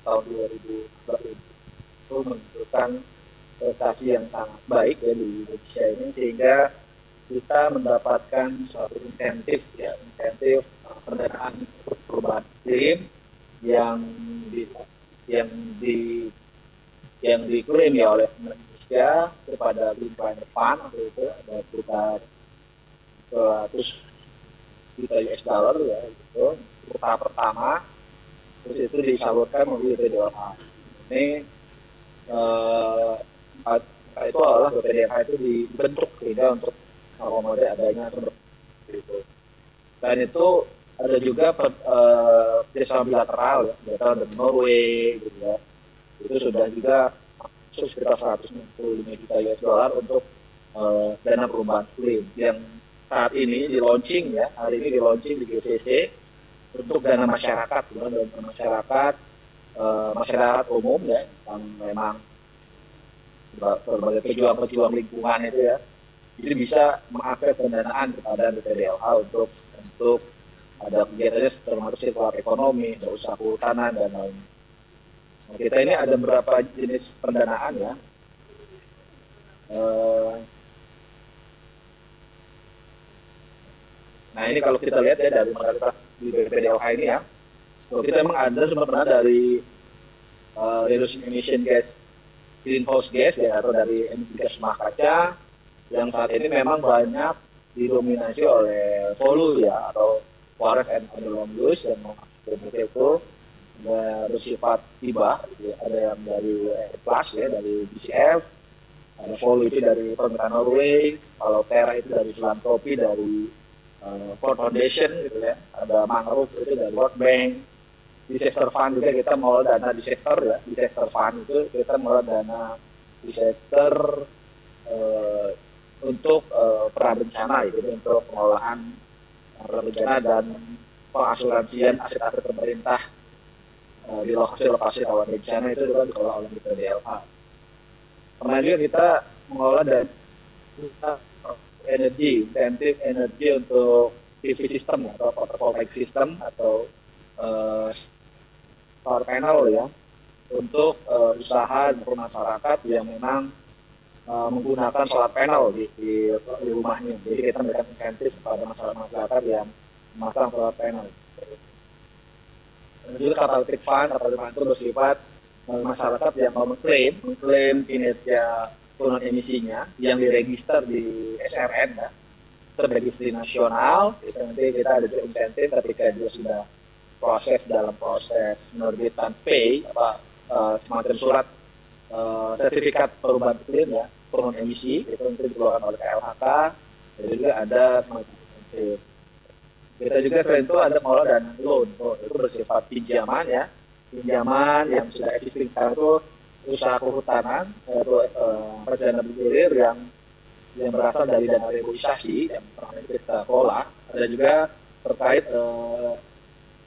tahun 2020 itu menunjukkan prestasi yang sangat baik ya di Indonesia ini, sehingga kita mendapatkan suatu insentif ya, insentif pendanaan perubahan iklim yang diklaim ya oleh Indonesia kepada Green Climate Fund itu ada sekitar 200 juta US dollar ya gitu untuk tahap pertama, terus itu disalurkan melalui BPDLH. Ini itu adalah BPDLH itu dibentuk sehingga untuk mengakomodir adanya sumber itu. Dan itu ada juga kerjasama bilateral ya, bilateral dengan Norway gitu ya. Itu sudah juga masuk sekitar 165 juta US dollar untuk dana perubahan iklim yang saat ini di launching ya, hari ini di launching di GCC untuk dana masyarakat, sebenarnya dana masyarakat umum ya, yang memang berbagai pejuang lingkungan itu ya, jadi bisa mengakses pendanaan kepada BPDLH untuk ada kegiatannya termasuk sirkular ekonomi, ada usaha kehutanan dan lain. Nah, kita ini ada beberapa jenis pendanaan ya. Nah ini kalau kita lihat ya dari modalitas di BPDLH ini ya, kalau kita memang ada sumber pendanaan dari reducing emission gas, greenhouse gas ya, atau dari emisi gas rumah kaca yang saat ini memang banyak didominasi oleh VOLU ya, atau forest and land use yang itu bersifat hibah, ada yang dari plus ya dari BCF, ada VOLU itu dari pemerintah Norway, kalau Terra itu dari filantropi dari Ford Foundation gitu ya, ada mangrove itu dari World Bank, disaster fund juga kita mau dana disaster ya, disaster fund itu kita mau dana disaster untuk prabencana itu untuk pengelolaan prabencana dan pengasuransian aset-aset pemerintah di lokasi-lokasi rawan bencana itu juga dikelola oleh BPDLH. Kemudian juga kita mengelola dan energi, insentif energi untuk PV system atau photovoltaic system atau solar panel ya, untuk usaha dan masyarakat yang memang menggunakan solar panel di rumahnya. Jadi kita memberikan insentif kepada masyarakat yang memasang solar panel. Dan juga catalytic fund itu bersifat masyarakat yang mau mengklaim kinerja turun emisinya yang diregister di SRN ya, terregistrasi nasional. Itu nanti kita ada juga insentif ketika dia sudah dalam proses penerbitan PAY semacam surat sertifikat perubahan iklim ya, turun emisi itu nanti dikeluarkan oleh KLHK. Jadi juga ada semacam insentif. Kita juga selain itu ada pengelola dana loan, itu bersifat pinjaman ya, pinjaman yang sudah existing sekarang itu usaha kehutanan, yaitu presiden bergilir yang berasal dari dana reboisasi yang pernah kita kelola. Ada juga terkait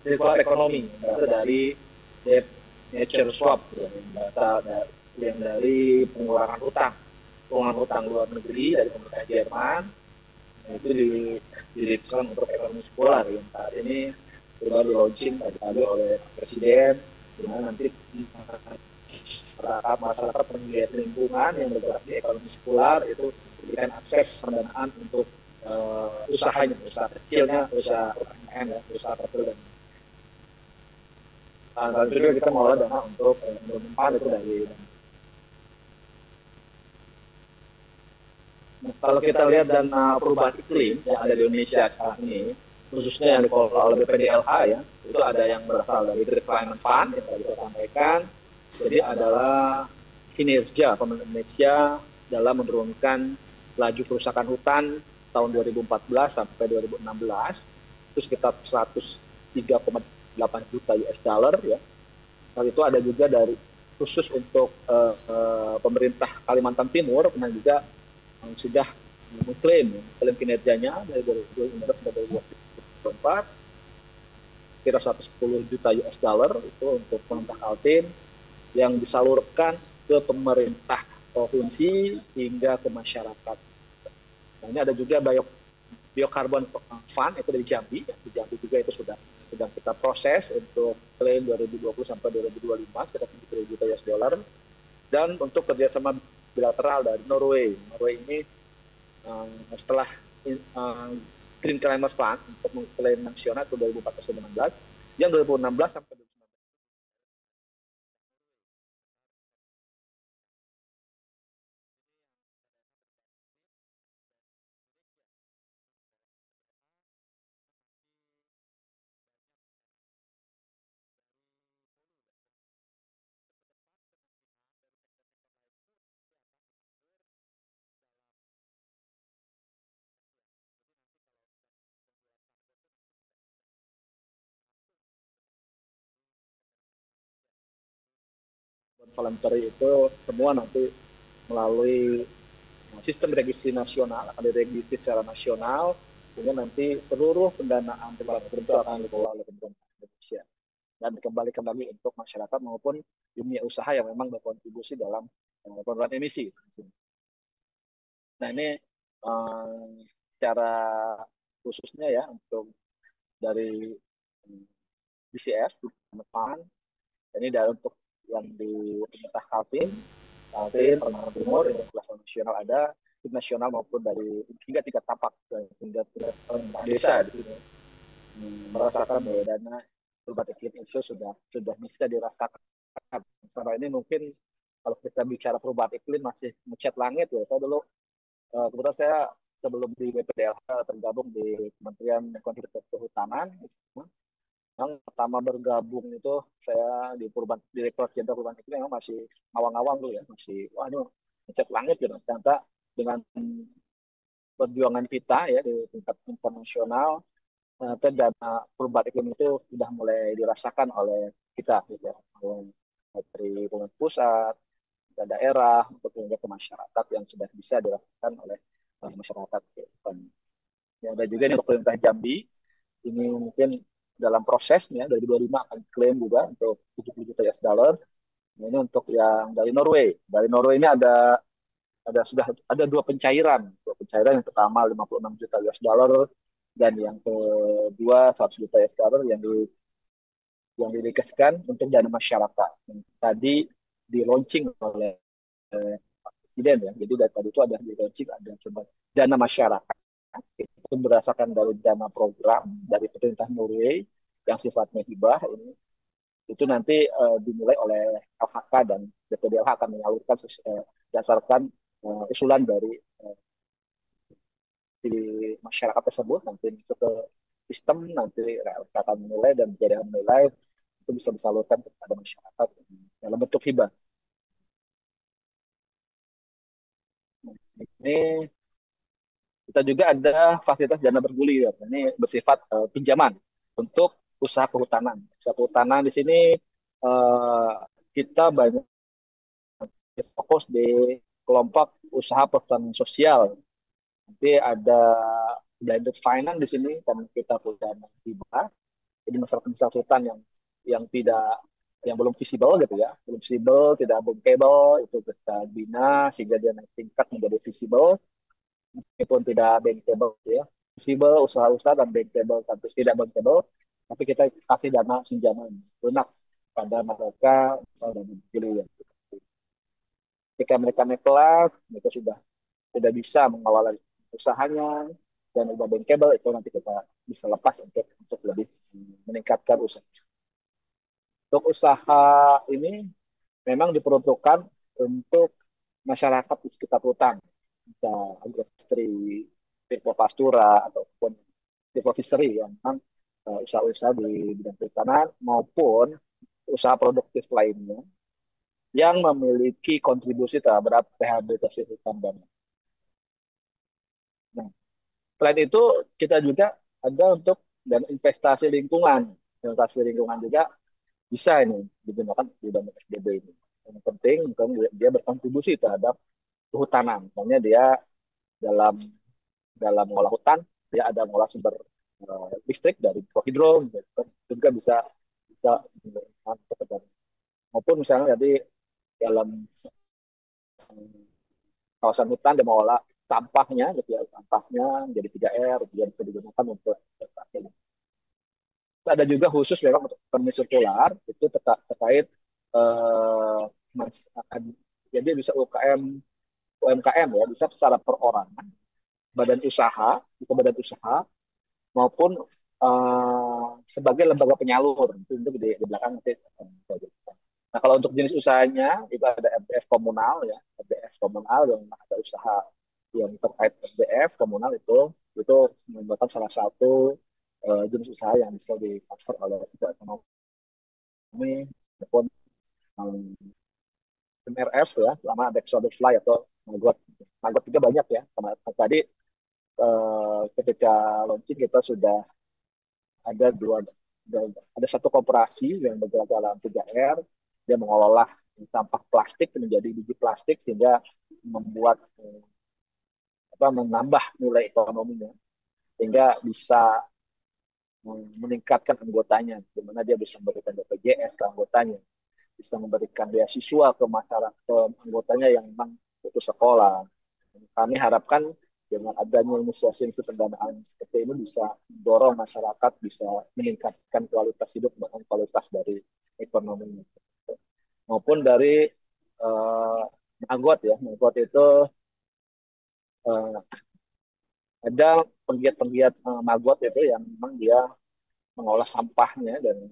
sirkular ekonomi, data dari debt nature swap, data yang dari pengurangan hutang luar negeri dari pemerintah Jerman, itu didirikan untuk ekonomi sirkular yang saat ini sudah di launching tadi oleh Presiden, di mana nanti masyarakat penggiat lingkungan yang bergerak di ekonomi sirkular itu diberikan akses pendanaan untuk usahanya, usaha kecilnya, usaha UMKM ya, usaha kecil dan lalu juga kita mengelola dana untuk pengembangan itu dari. Nah, kalau kita lihat dana perubahan iklim yang ada di Indonesia sekarang ini, khususnya yang dikelola oleh BPDLH ya, itu ada yang berasal dari Green Climate Fund yang tadi saya sampaikan. Jadi adalah kinerja pemerintah Indonesia dalam menurunkan laju kerusakan hutan tahun 2014 sampai 2016 itu sekitar 103,8 juta US dollar ya. Lalu itu ada juga dari khusus untuk pemerintah Kalimantan Timur pernah juga sudah mengklaim kinerjanya dari 2015 sampai 2024 kira 110 juta US dollar itu untuk pemerintah Kaltim yang disalurkan ke pemerintah provinsi hingga ke masyarakat. Nah, ini ada juga biokarbon fund itu dari Jambi. Di Jambi juga itu sudah sedang kita proses untuk klaim 2020 sampai 2025 sekitar 70 juta US dollar. Dan untuk kerjasama bilateral dari Norway. Norway ini setelah Green Climate Fund untuk mengklaim nasional itu 2014-2016, yang 2016 sampai 2019 voluntary itu semua nanti melalui sistem registrasi nasional, akan diregistrasi secara nasional, sehingga nanti seluruh pendanaan itu akan dikelola oleh pemerintah Indonesia dan dikembalikan lagi untuk masyarakat maupun dunia usaha yang memang berkontribusi dalam penurunan emisi. Nah ini secara khususnya ya untuk dari BCF, PAN, ini dari untuk yang di pemerintah Kaltim, Kalimantan Timur, internasional nasional ada, tim nasional maupun dari hingga tingkat tapak, hingga tingkat desa di sini merasakan bahwa dana perubahan iklim itu sudah bisa dirasakan. Karena ini mungkin kalau kita bicara perubahan iklim masih mencat langit ya. Saya dulu kebetulan saya sebelum di BPDLH tergabung di Kementerian Lingkungan Hidup dan Kehutanan. Yang pertama bergabung itu saya di Direktorat Jenderal Perubahan Iklim memang masih awang-awang dulu ya, masih wah ini mencat langit gitu. Ternyata dengan perjuangan kita ya di tingkat internasional, dana perubahan iklim itu sudah mulai dirasakan oleh kita gitu ya. Dari pemerintah pusat, dan daerah, untuk hingga ke masyarakat yang sudah bisa dirasakan oleh masyarakat. Ya, ada juga nih untuk pemerintah Jambi, ini mungkin dalam prosesnya dari 2025 akan klaim juga untuk 70 juta US dollar. Ini untuk yang dari Norway. Dari Norway ini sudah ada dua pencairan. Dua pencairan yang pertama 56 juta US dollar dan yang kedua 100 juta US dollar yang didedikasikan untuk dana masyarakat. Yang tadi di launching oleh presiden ya. Jadi dari tadi itu ada di launching ada coba dana masyarakat itu berdasarkan dari dana program dari pemerintah Norway yang sifatnya hibah ini itu nanti dimulai oleh LHK dan DPDLH akan menyalurkan berdasarkan usulan dari di masyarakat tersebut nanti masuk ke sistem nanti LHK akan menilai dan jadi menilai itu bisa disalurkan kepada masyarakat dalam bentuk hibah. Ini kita juga ada fasilitas dana bergulir. Ini bersifat pinjaman untuk usaha kehutanan. Usaha kehutanan di sini uh, kita banyak fokus di kelompok usaha perhutanan sosial. Nanti ada blended finance di sini dan kita punya hibah. Jadi masyarakat hutan yang tidak yang belum visible gitu ya, belum visible, tidak bankable itu kita bina sehingga dia naik tingkat menjadi visible meskipun tidak bankable ya visible usaha-usaha dan bankable tapi tidak bankable tapi kita kasih dana pinjaman lunak pada mereka dan pilih ya. Ketika mereka naik kelas mereka sudah bisa mengelola usahanya dan udah bankable itu nanti kita bisa lepas untuk lebih meningkatkan usaha. Untuk usaha ini memang diperuntukkan untuk masyarakat di sekitar hutan, bisa industri silvopastura ataupun silvofishery yang memang usaha-usaha di bidang perikanan maupun usaha produktif lainnya yang memiliki kontribusi terhadap rehabilitasi hutan dan. Nah, selain itu kita juga ada untuk dan investasi lingkungan. Investasi lingkungan juga bisa ini digunakan di dalam PSBB ini. Yang penting dia berkontribusi terhadap kehutanan. Misalnya dia dalam dalam mengolah hutan, dia ada mengolah sumber listrik dari mikrohidro, juga bisa bisa maupun misalnya jadi dalam kawasan hutan dia mengolah sampahnya, gitu ya, sampahnya jadi 3R, dia bisa digunakan untuk ada juga khusus memang untuk ekonomi sirkular itu terkait eh, mas, jadi bisa UMKM ya bisa secara perorangan badan usaha itu badan usaha maupun sebagai lembaga penyalur itu untuk di belakang nanti. Nah kalau untuk jenis usahanya itu ada MDF komunal ya MDF komunal yang ada usaha yang terkait MDF komunal itu merupakan salah satu jenis usaha yang bisa di cover oleh ekonomi maupun um, MRF ya, lama ada Exodus Fly atau Maggot. Maggot juga banyak ya. Karena tadi ketika launching kita sudah ada ada satu koperasi yang bergerak dalam 3R, dia mengolah sampah plastik menjadi biji plastik sehingga membuat menambah nilai ekonominya sehingga bisa meningkatkan anggotanya, di mana dia bisa memberikan BPJS ke anggotanya, bisa memberikan beasiswa ke masyarakat ke anggotanya yang memang putus sekolah. Kami harapkan dengan adanya inisiasi pendanaan seperti ini bisa mendorong masyarakat bisa meningkatkan kualitas hidup bahkan kualitas dari ekonominya maupun dari uh, anggot ya anggot itu uh, ada penggiat-penggiat maggot itu yang memang dia mengolah sampahnya dan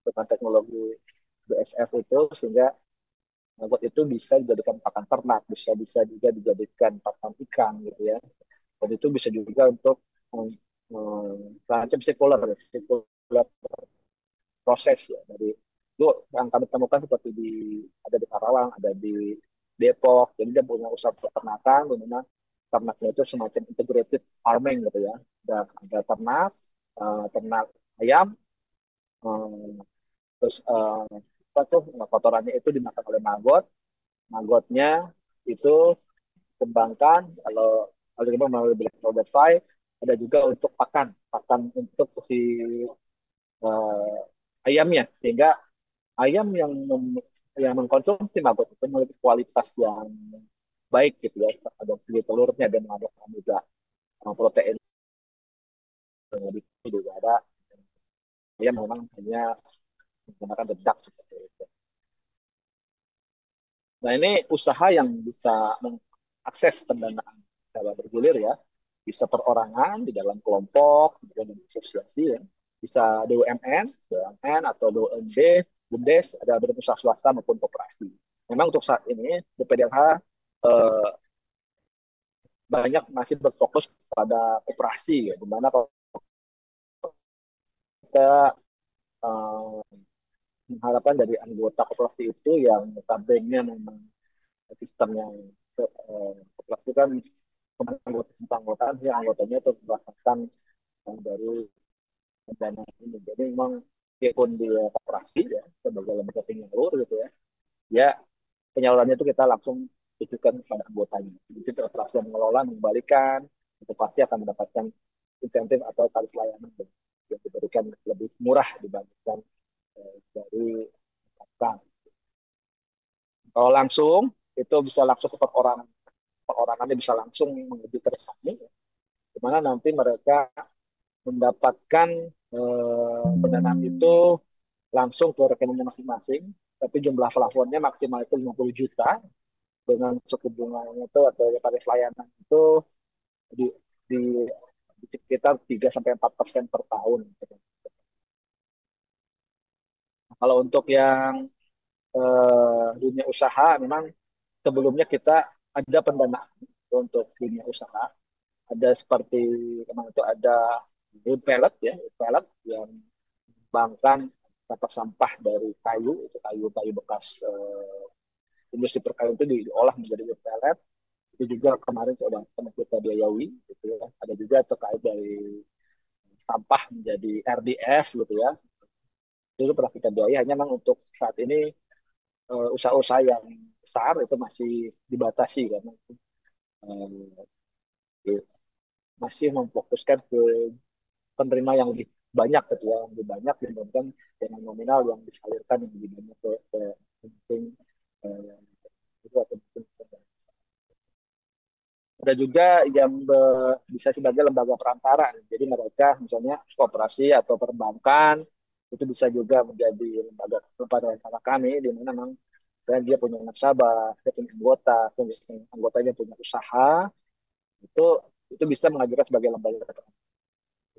dengan teknologi BSF itu sehingga maggot itu bisa dijadikan pakan ternak, bisa bisa juga dijadikan pakan ikan gitu ya. Dan itu bisa juga untuk terancam sirkular, sirkular proses ya dari itu yang kami temukan seperti ada di Karawang, ada di Depok. Jadi dia punya usaha peternakan, di mana ternaknya itu semacam integrated farming gitu ya. Ada ternak, ternak ayam, eh, terus apa tuh kotorannya itu dimakan oleh maggot, maggotnya itu kembangkan kalau kita melalui Black Powder Five ada juga untuk pakan pakan untuk si ayamnya sehingga ayam yang mengkonsumsi maggot itu memiliki kualitas yang baik gitu ya ada segi telurnya dan mengandung juga protein yang lebih tinggi juga ada ayam memang hanya menggunakan dedak seperti itu. Nah ini usaha yang bisa mengakses pendanaan secara bergulir ya bisa perorangan di dalam kelompok di dalam asosiasi ya bisa BUMN atau BUMD BUMDes ada badan usaha swasta maupun koperasi. Memang untuk saat ini BPDLH eh, banyak masih berfokus pada koperasi ya di mana kalau kita eh, mengharapkan dari anggota koperasi itu yang notabene memang sistem yang koperasi kan anggota ya anggotanya itu berdasarkan dari dana ini. Jadi memang walaupun dia koperasi ya sebagai lembaga penyalur gitu ya, ya penyalurannya itu kita langsung tujukan kepada anggotanya. Jadi koperasi yang mengelola mengembalikan itu pasti akan mendapatkan insentif atau tarif layanan yang diberikan lebih murah dibandingkan dari bank. Kalau langsung itu bisa langsung ke perorangan, perorangannya bisa langsung mengajukan ke kami, di mana nanti mereka mendapatkan pendanaan itu langsung ke rekeningnya masing-masing, tapi jumlah plafonnya maksimal itu 50 juta dengan suku bunganya itu atau tarif layanan itu di di sekitar 3 sampai 4% per tahun. Nah, kalau untuk yang dunia usaha, memang sebelumnya kita ada pendanaan untuk dunia usaha. Ada seperti kemarin itu ada wood pellet ya, wood pellet yang mengembangkan sampah dari kayu, itu kayu-kayu bekas industri perkayu itu diolah menjadi wood pellet. Itu juga kemarin sudah pernah kita biayai, gitu ya. Ada juga terkait dari sampah menjadi RDF, gitu ya. Itu pernah kita biayai, hanya memang untuk saat ini usaha-usaha yang besar itu masih dibatasi karena eh, masih memfokuskan ke penerima yang lebih banyak, gitu ya, yang lebih banyak dibandingkan dengan nominal yang disalurkan yang lebih banyak ke penting eh, itu atau mungkin ada juga yang bisa sebagai lembaga perantara. Jadi mereka misalnya koperasi atau perbankan itu bisa juga menjadi lembaga perantara kami di mana memang dia punya nasabah, dia punya anggota, anggotanya punya usaha, itu itu bisa mengajukan sebagai lembaga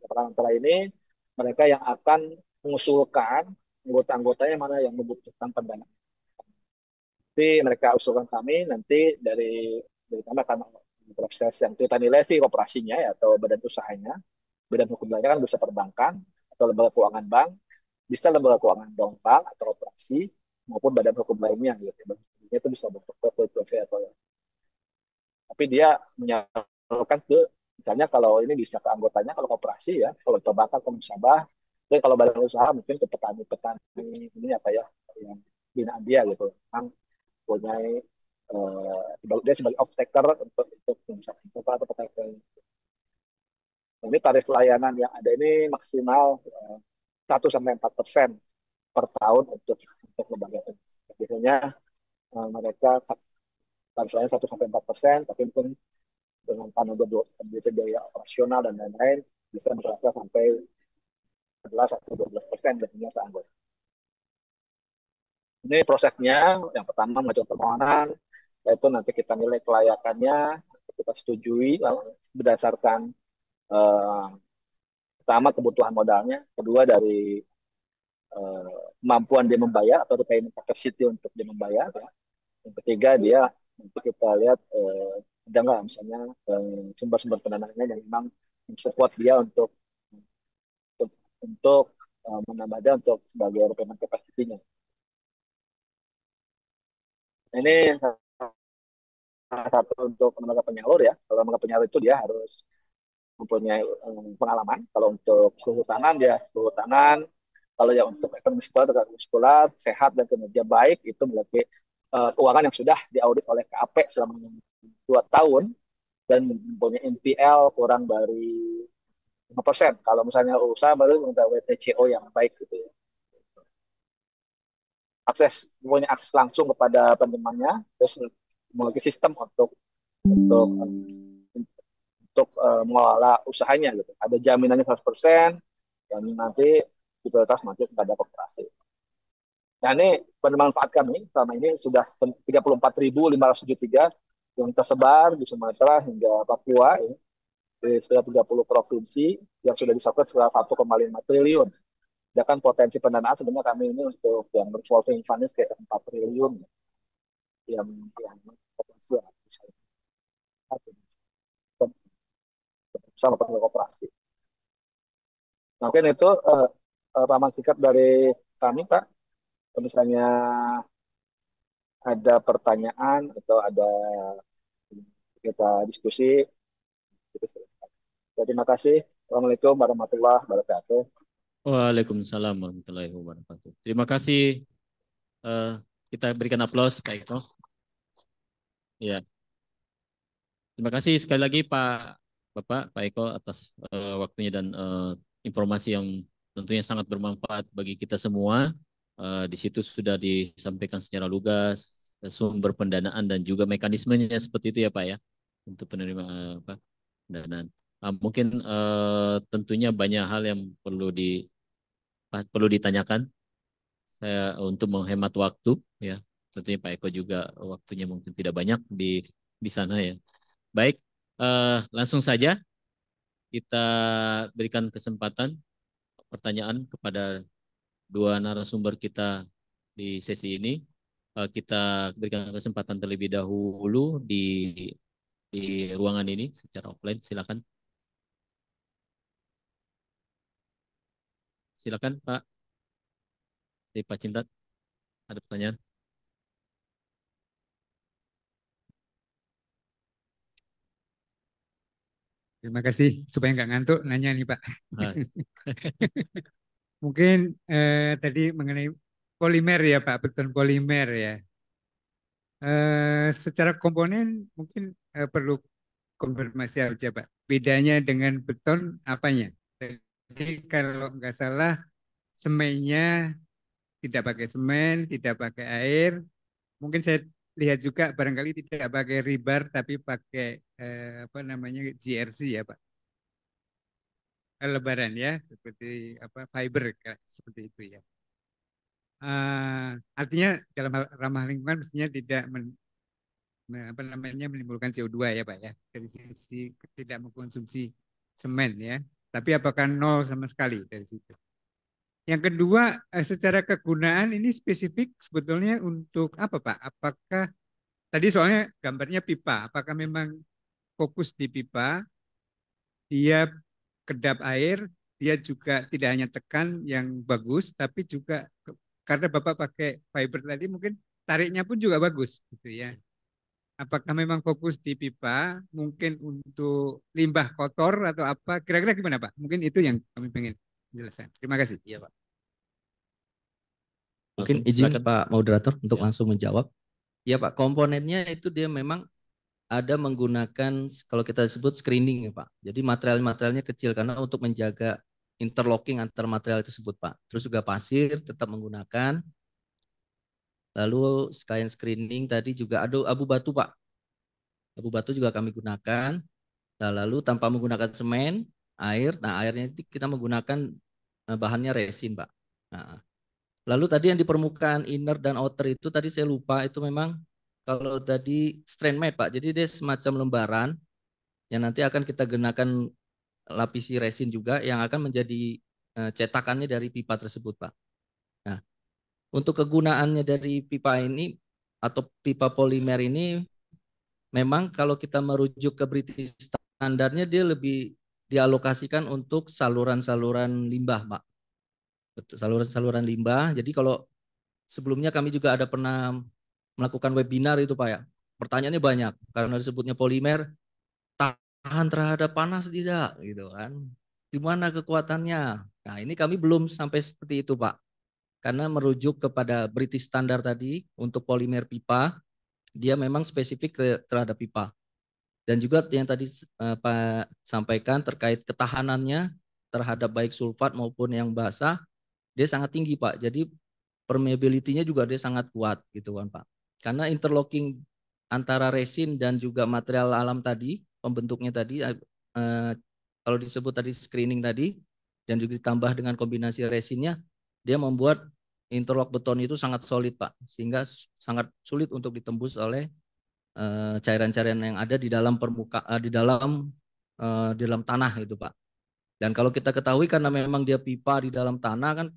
perantara ini mereka yang akan mengusulkan anggota-anggotanya mana yang membutuhkan pendanaan. Tapi mereka usulkan kami nanti dari kami akan proses yang kita nilai fee operasinya ya, atau badan usahanya. Badan hukum lainnya kan bisa perbankan atau lembaga keuangan bank, bisa lembaga keuangan bank atau operasi maupun badan hukum lainnya gitu. Badan hukumnya itu bisa bentuk PPV atau ya. Tapi dia menyalurkan ke misalnya kalau ini bisa ke anggotanya kalau koperasi ya, kalau perbankan ke nasabah, tapi kalau badan usaha mungkin ke petani-petani ini apa ya yang binaan dia gitu. Memang punya dia sebagai off taker untuk atau petani. Ini tarif layanan yang ada ini maksimal 1 sampai 4% per tahun untuk lembaga ini. Biasanya mereka tarif layanan 1 sampai 4%, tapi pun dengan tanggung biaya operasional dan lain-lain bisa berasa sampai 11 atau 12% biasanya ke anggota. Ini prosesnya, yang pertama mengajukan permohonan, yaitu nanti kita nilai kelayakannya, kita setujui berdasarkan eh, pertama kebutuhan modalnya, kedua dari kemampuan dia membayar atau the payment capacity untuk dia membayar. Ya. Yang ketiga dia nanti kita lihat ada nggak misalnya sumber-sumber pendanaannya yang memang support dia untuk, untuk menambah dia untuk sebagai payment capacity-nya. Ini salah satu untuk lembaga penyalur ya. Kalau lembaga penyalur itu dia harus mempunyai pengalaman. Kalau untuk kehutanan dia kehutanan. Kalau yang untuk ekonomi sekolah, sehat dan kinerja baik itu berarti keuangan yang sudah diaudit oleh KAP selama 2 tahun dan mempunyai NPL kurang dari 5%. Kalau misalnya usaha baru minta WTCO yang baik gitu ya. Mempunyai akses langsung kepada penerimanya, terus memiliki sistem untuk mengelola usahanya gitu. Ada jaminannya 100% dan nanti prioritas nanti kepada koperasi. Nah ini pemanfaat kami selama ini sudah 34.573 yang tersebar di Sumatera hingga Papua ya, di sekitar 30 provinsi yang sudah disalurkan sekitar 1,5 triliun. Sedangkan potensi pendanaan sebenarnya kami ini untuk yang revolving fund sekitar 4 triliun yang potensi yang bisa sama koperasi. Nah, mungkin itu paman singkat dari kami Pak. Kalau misalnya ada pertanyaan atau ada kita diskusi, gitu. Terima kasih. Assalamualaikum warahmatullahi wabarakatuh. Waalaikumsalam warahmatullahi wabarakatuh. Terima kasih. Kita berikan aplaus Pak Eko. Ya, terima kasih sekali lagi Pak Eko atas waktunya dan informasi yang tentunya sangat bermanfaat bagi kita semua. Di situ sudah disampaikan secara lugas sumber pendanaan dan juga mekanismenya seperti itu ya Pak ya untuk penerima pendanaan. Mungkin tentunya banyak hal yang perlu ditanyakan. Saya untuk menghemat waktu ya. Tentunya Pak Eko juga waktunya mungkin tidak banyak di sana ya. Baik, langsung saja kita berikan kesempatan pertanyaan kepada dua narasumber kita di sesi ini. Kita berikan kesempatan terlebih dahulu di ruangan ini secara offline. Silakan. Silakan Pak. Dari Pak Cinta, ada pertanyaan? Terima kasih. Supaya nggak ngantuk, nanya nih Pak. Mas. Mungkin tadi mengenai polimer ya Pak, beton polimer ya. Secara komponen mungkin perlu konfirmasi aja Pak. Bedanya dengan beton apanya? Jadi kalau nggak salah semennya tidak pakai semen, tidak pakai air. Mungkin saya lihat juga barangkali tidak pakai rebar tapi pakai apa namanya GRC ya Pak. Lebaran ya, seperti apa fiber seperti itu ya. Artinya dalam hal ramah lingkungan mestinya tidak apa namanya menimbulkan CO2 ya Pak ya dari sisi tidak mengkonsumsi semen ya. Tapi apakah nol sama sekali dari situ? Yang kedua, secara kegunaan ini spesifik sebetulnya untuk apa Pak? Apakah tadi soalnya gambarnya pipa, apakah memang fokus di pipa, dia kedap air, dia juga tidak hanya tekan yang bagus, tapi juga karena Bapak pakai fiber tadi mungkin tariknya pun juga bagus gitu ya. Apakah memang fokus di pipa, mungkin untuk limbah kotor atau apa? Kira-kira gimana Pak? Mungkin itu yang kami pengen jelaskan. Terima kasih. Iya Pak. Mungkin Langsung, izin silakan. Pak Moderator untuk Siap. langsung menjawab. Ya Pak, komponennya itu dia memang ada menggunakan kalau kita sebut screening ya Pak. Jadi material-materialnya kecil karena untuk menjaga interlocking antar material tersebut Pak. Terus juga pasir tetap menggunakan. Lalu sekalian screening tadi juga ada abu batu Pak. Abu batu juga kami gunakan. Nah, lalu tanpa menggunakan semen, air. Nah airnya itu kita menggunakan bahannya resin Pak. Nah, lalu tadi yang di permukaan inner dan outer itu tadi saya lupa itu memang kalau tadi strand made Pak. Jadi dia semacam lembaran yang nanti akan kita gunakan lapisi resin juga yang akan menjadi cetakannya dari pipa tersebut Pak. Nah, untuk kegunaannya dari pipa ini atau pipa polimer ini memang kalau kita merujuk ke British standarnya dia lebih dialokasikan untuk saluran-saluran limbah Pak. Betul, saluran-saluran limbah. Jadi kalau sebelumnya kami juga ada pernah melakukan webinar itu Pak ya. Pertanyaannya banyak karena disebutnya polimer tahan terhadap panas tidak gitu kan. Di mana kekuatannya? Nah, ini kami belum sampai seperti itu Pak. Karena merujuk kepada British Standard tadi untuk polimer pipa, dia memang spesifik terhadap pipa. Dan juga yang tadi Pak sampaikan terkait ketahanannya terhadap baik sulfat maupun yang basah, dia sangat tinggi Pak. Jadi permeability-nya juga dia sangat kuat gitu kan Pak. Karena interlocking antara resin dan juga material alam tadi, pembentuknya tadi kalau disebut tadi screening tadi dan juga ditambah dengan kombinasi resinnya, dia membuat interlock beton itu sangat solid Pak, sehingga sangat sulit untuk ditembus oleh cairan-cairan yang ada di dalam di dalam tanah itu Pak. Dan kalau kita ketahui karena memang dia pipa di dalam tanah kan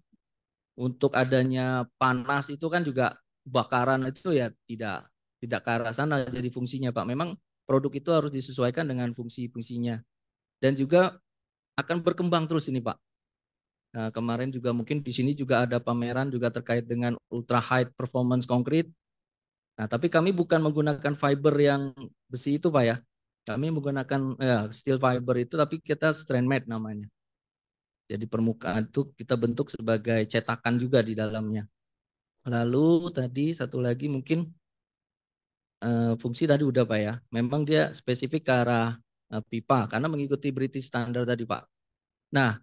untuk adanya panas itu kan juga bakaran itu ya tidak ke arah sana jadi fungsinya Pak. Memang produk itu harus disesuaikan dengan fungsi-fungsinya dan juga akan berkembang terus ini Pak. Nah, kemarin juga mungkin di sini juga ada pameran juga terkait dengan ultra high performance concrete. Nah, tapi kami bukan menggunakan fiber yang besi itu Pak ya. Kami menggunakan steel fiber itu tapi kita strand made namanya. Jadi permukaan itu kita bentuk sebagai cetakan juga di dalamnya. Lalu tadi satu lagi mungkin fungsi tadi udah Pak ya. Memang dia spesifik ke arah pipa karena mengikuti British Standard tadi Pak. Nah,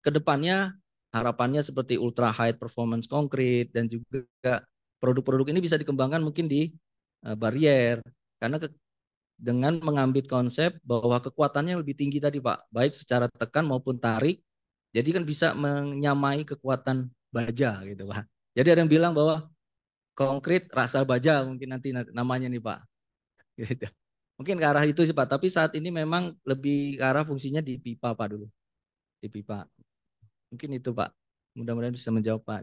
kedepannya harapannya seperti ultra high performance concrete dan juga produk-produk ini bisa dikembangkan mungkin di barrier karena dengan mengambil konsep bahwa kekuatannya lebih tinggi tadi Pak, baik secara tekan maupun tarik. Jadi kan bisa menyamai kekuatan baja gitu Pak. Jadi ada yang bilang bahwa konkrit rasa baja mungkin nanti namanya nih Pak. Gitu. Mungkin ke arah itu sih Pak, tapi saat ini memang lebih ke arah fungsinya di pipa Pak dulu. Di pipa. Mungkin itu Pak. Mudah-mudahan bisa menjawab Pak.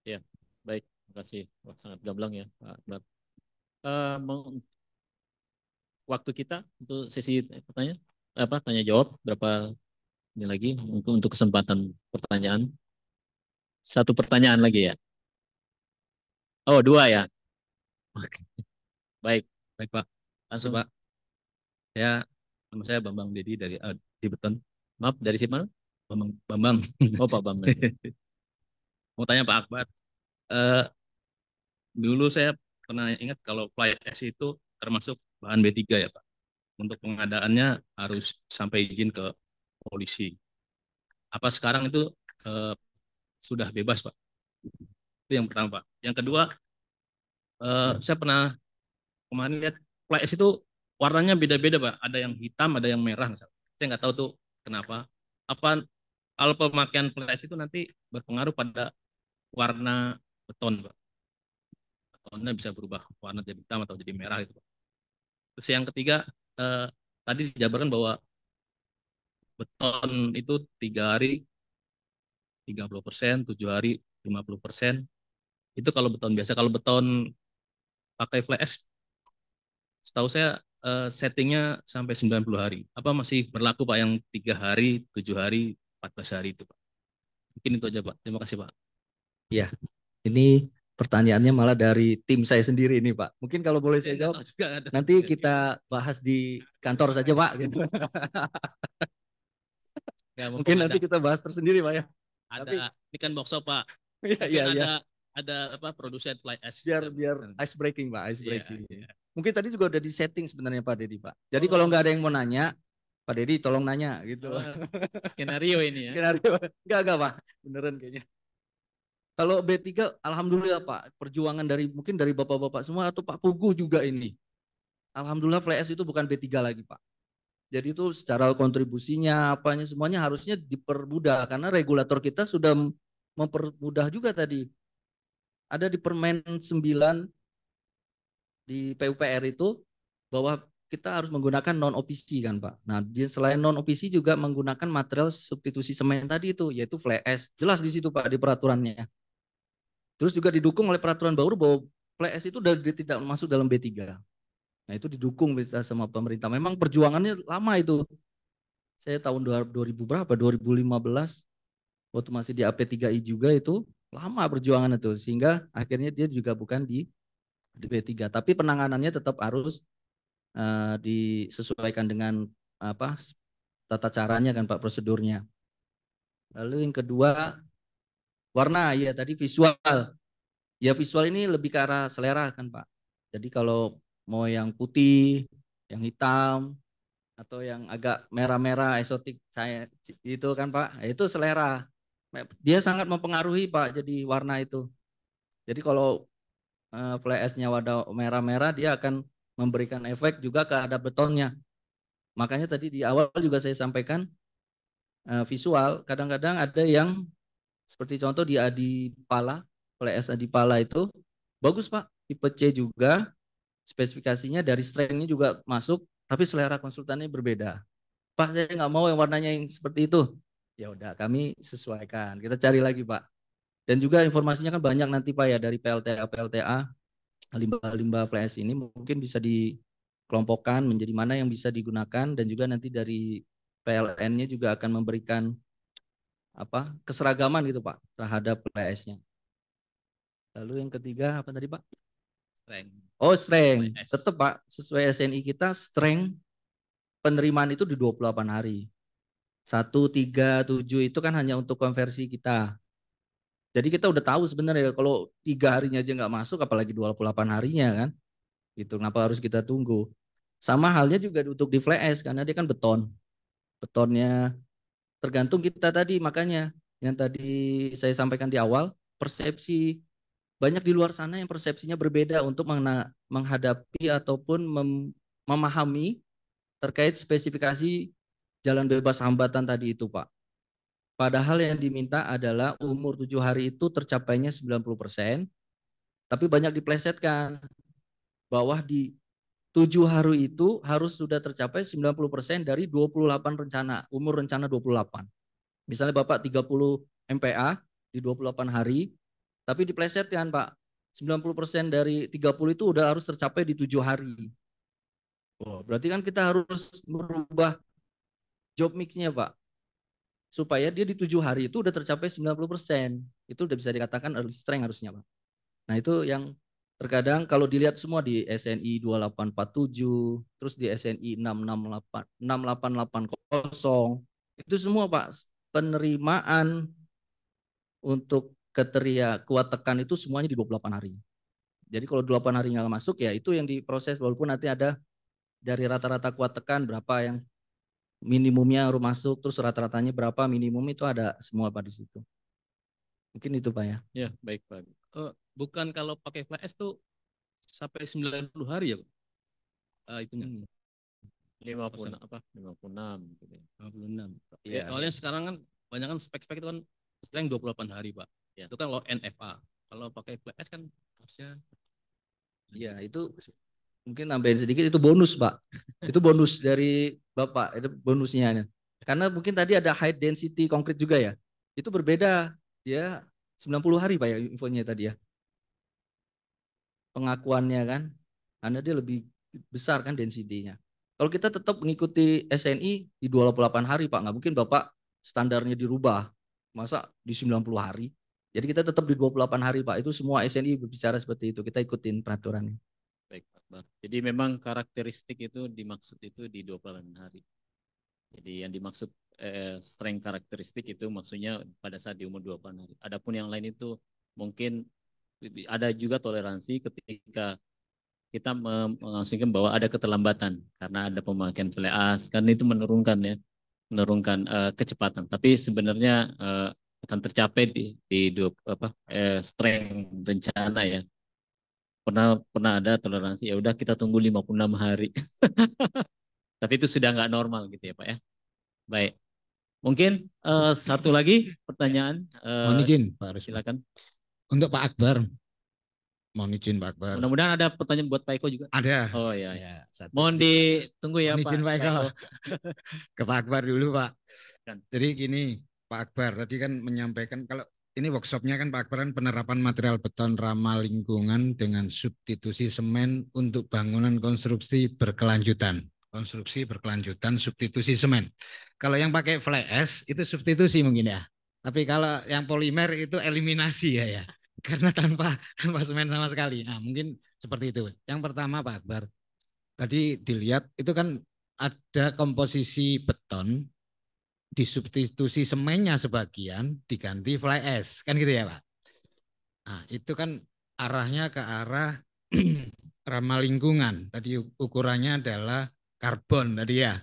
Ya, baik. Terima kasih. Wah, sangat gamblang ya, Pak Akbar. Waktu kita untuk sesi tanya jawab berapa ini lagi untuk kesempatan pertanyaan. Satu pertanyaan lagi ya. Oh, dua ya. Baik, Baik Pak, langsung. Pak. Ya, nama saya Bambang Dedi dari di Beton. Maaf, dari siapa? Bambang. Oh, Pak Bambang. Mau tanya Pak Akbar. Eh, Dulu saya pernah ingat kalau fly ash itu termasuk bahan B3 ya Pak. Untuk pengadaannya harus sampai izin ke polisi. Apa sekarang itu eh, sudah bebas Pak? Itu yang pertama Pak. Yang kedua, saya pernah kemarin lihat fly ash itu warnanya beda-beda Pak. Ada yang hitam, ada yang merah. Misalnya. Saya nggak tahu tuh kenapa. Apa kalau pemakaian fly ash itu nanti berpengaruh pada warna beton Pak? Betonnya bisa berubah warna jadi hitam atau jadi merah itu Pak. Terus yang ketiga, eh, tadi dijabarkan bahwa beton itu 3 hari 30%, 7 hari 50%. Itu kalau beton biasa. Kalau beton pakai fly ash, setahu saya settingnya sampai 90 hari. Apa masih berlaku Pak yang 3 hari, 7 hari, 14 hari itu Pak? Mungkin itu aja Pak. Terima kasih Pak. Ya, ini pertanyaannya malah dari tim saya sendiri ini Pak. Mungkin kalau boleh saya jawab, nanti kita bahas di kantor saja Pak. Gitu. Ya, Mungkin nanti kita bahas tersendiri Pak ya. Ada, ini kan box Pak. Iya. Ada apa produsen fly ash. Biar ice breaking Pak, ice breaking. Iya. Mungkin tadi juga udah di setting sebenarnya Pak Dedi Pak. Jadi kalau nggak ada yang mau nanya, Pak Dedi tolong nanya gitu. Skenario ini ya. Skenario. Enggak Pak. Beneran kayaknya. Kalau B3 alhamdulillah Pak, perjuangan mungkin dari Bapak-bapak semua atau Pak Pugu juga ini. Alhamdulillah fly ash itu bukan B3 lagi Pak. Jadi itu secara kontribusinya apanya semuanya harusnya dipermudah karena regulator kita sudah mempermudah juga tadi. Ada di Permen 9 di PUPR itu bahwa kita harus menggunakan non OPC kan Pak. Nah, selain non OPC juga menggunakan material substitusi semen tadi itu yaitu fly ash. Jelas di situ Pak di peraturannya. Terus juga didukung oleh peraturan baru bahwa fly ash itu tidak masuk dalam B3. Nah, itu didukung sama pemerintah. Memang perjuangannya lama itu. Saya tahun 2000 berapa? 2015 waktu masih di AP3I juga itu lama perjuangan itu sehingga akhirnya dia juga bukan di B3 tapi penanganannya tetap harus disesuaikan dengan apa tata caranya kan Pak prosedurnya. Lalu yang kedua warna ya tadi visual. Ya visual ini lebih ke arah selera kan Pak. Jadi kalau mau yang putih, yang hitam atau yang agak merah-merah eksotik saya itu kan Pak, itu selera. Dia sangat mempengaruhi Pak jadi warna itu. Jadi kalau fly ash-nya warna merah-merah dia akan memberikan efek juga ke ada betonnya. Makanya tadi di awal juga saya sampaikan visual kadang-kadang ada yang seperti contoh di Adipala, fly ash Adipala itu bagus Pak, tipe C juga spesifikasinya dari strength-nya juga masuk tapi selera konsultannya berbeda. Pak saya nggak mau yang warnanya yang seperti itu. Ya udah kami sesuaikan. Kita cari lagi Pak. Dan juga informasinya kan banyak nanti Pak ya dari PLTA limbah-limbah fly ash ini mungkin bisa dikelompokkan menjadi mana yang bisa digunakan dan juga nanti dari PLN-nya juga akan memberikan apa keseragaman gitu Pak terhadap fly ash-nya. Lalu yang ketiga apa tadi Pak? Strength. Oh strength. Tetap Pak sesuai SNI kita strength penerimaan itu di 28 hari. 137 itu kan hanya untuk konversi kita. Jadi kita udah tahu sebenarnya kalau 3 harinya aja nggak masuk, apalagi 28 harinya kan. Gitu, kenapa harus kita tunggu? Sama halnya juga untuk di fly ash karena dia kan beton. Betonnya tergantung kita tadi makanya yang tadi saya sampaikan di awal persepsi banyak di luar sana yang persepsinya berbeda untuk menghadapi ataupun memahami terkait spesifikasi jalan bebas hambatan tadi itu Pak. Padahal yang diminta adalah umur 7 hari itu tercapainya 90%, tapi banyak diplesetkan. Bawah di 7 hari itu harus sudah tercapai 90% dari 28 rencana, umur rencana 28. Misalnya Bapak 30 MPA di 28 hari, tapi diplesetkan Pak, 90% dari 30 itu udah harus tercapai di 7 hari. Oh, berarti kan kita harus merubah job mix-nya Pak, supaya dia di 7 hari itu udah tercapai 90%. Itu udah bisa dikatakan early strength harusnya Pak. Nah itu yang terkadang kalau dilihat semua di SNI 2847, terus di SNI 668, 6880, itu semua Pak penerimaan untuk kriteria kuat tekan itu semuanya di 28 hari. Jadi kalau 28 hari nggak masuk ya itu yang diproses, walaupun nanti ada dari rata-rata kuat tekan berapa yang minimumnya harus masuk, terus rata-ratanya berapa minimum itu ada semua Pak di situ. Mungkin itu Pak ya. Ya, baik Pak. Bukan kalau pakai flash tuh sampai 90 hari ya, Pak? Itunya. 56 apa? 56 gitu. 56. Iya. Soalnya sekarang kan banyak kan spek-spek itu kan strength 28 hari, Pak. Ya. Itu kan low NFA. Kalau pakai flash kan harusnya Iya, itu mungkin nambahin sedikit, itu bonus Pak. Itu bonus dari Bapak, itu bonusnya. Karena mungkin tadi ada high density konkret juga ya. Itu berbeda, dia 90 hari Pak ya infonya tadi ya. Pengakuannya kan, karena dia lebih besar kan density-nya. Kalau kita tetap mengikuti SNI di 28 hari Pak, nggak mungkin Bapak standarnya dirubah. Masa di 90 hari? Jadi kita tetap di 28 hari Pak. Itu semua SNI berbicara seperti itu. Kita ikutin peraturannya. Baik Pak Akbar. Jadi memang karakteristik itu dimaksud itu di 28 hari. Jadi yang dimaksud strength karakteristik itu maksudnya pada saat di umur 28 hari. Adapun yang lain itu mungkin ada juga toleransi ketika kita mengasumsikan bahwa ada keterlambatan karena ada pemakaian flash, karena itu menurunkan kecepatan. Tapi sebenarnya akan tercapai di strength rencana ya. Pernah ada toleransi, ya udah kita tunggu 56 hari. Tapi itu sudah nggak normal gitu ya Pak ya. Baik. Mungkin satu lagi pertanyaan. Mohon izin Pak Rusman. Silakan. Untuk Pak Akbar. Mohon izin Pak Akbar. Mudah-mudahan ada pertanyaan buat Pak Eko juga. Ada. Oh iya. Ya, satu. Mohon ditunggu ya Mohon izin Pak Eko. Ke Pak Akbar dulu Pak. Jadi gini Pak Akbar tadi kan menyampaikan kalau ini workshopnya kan Pak Akbar kan penerapan material beton ramah lingkungan dengan substitusi semen untuk bangunan konstruksi berkelanjutan. Konstruksi berkelanjutan substitusi semen. Kalau yang pakai fly ash itu substitusi mungkin ya. Tapi kalau yang polimer itu eliminasi ya. Karena tanpa semen sama sekali. Nah, mungkin seperti itu. Yang pertama Pak Akbar, tadi dilihat itu kan ada komposisi beton, disubstitusi semennya sebagian, diganti fly ash. Kan gitu ya Pak? Nah, itu kan arahnya ke arah ramah lingkungan. Tadi ukurannya adalah karbon tadi ya.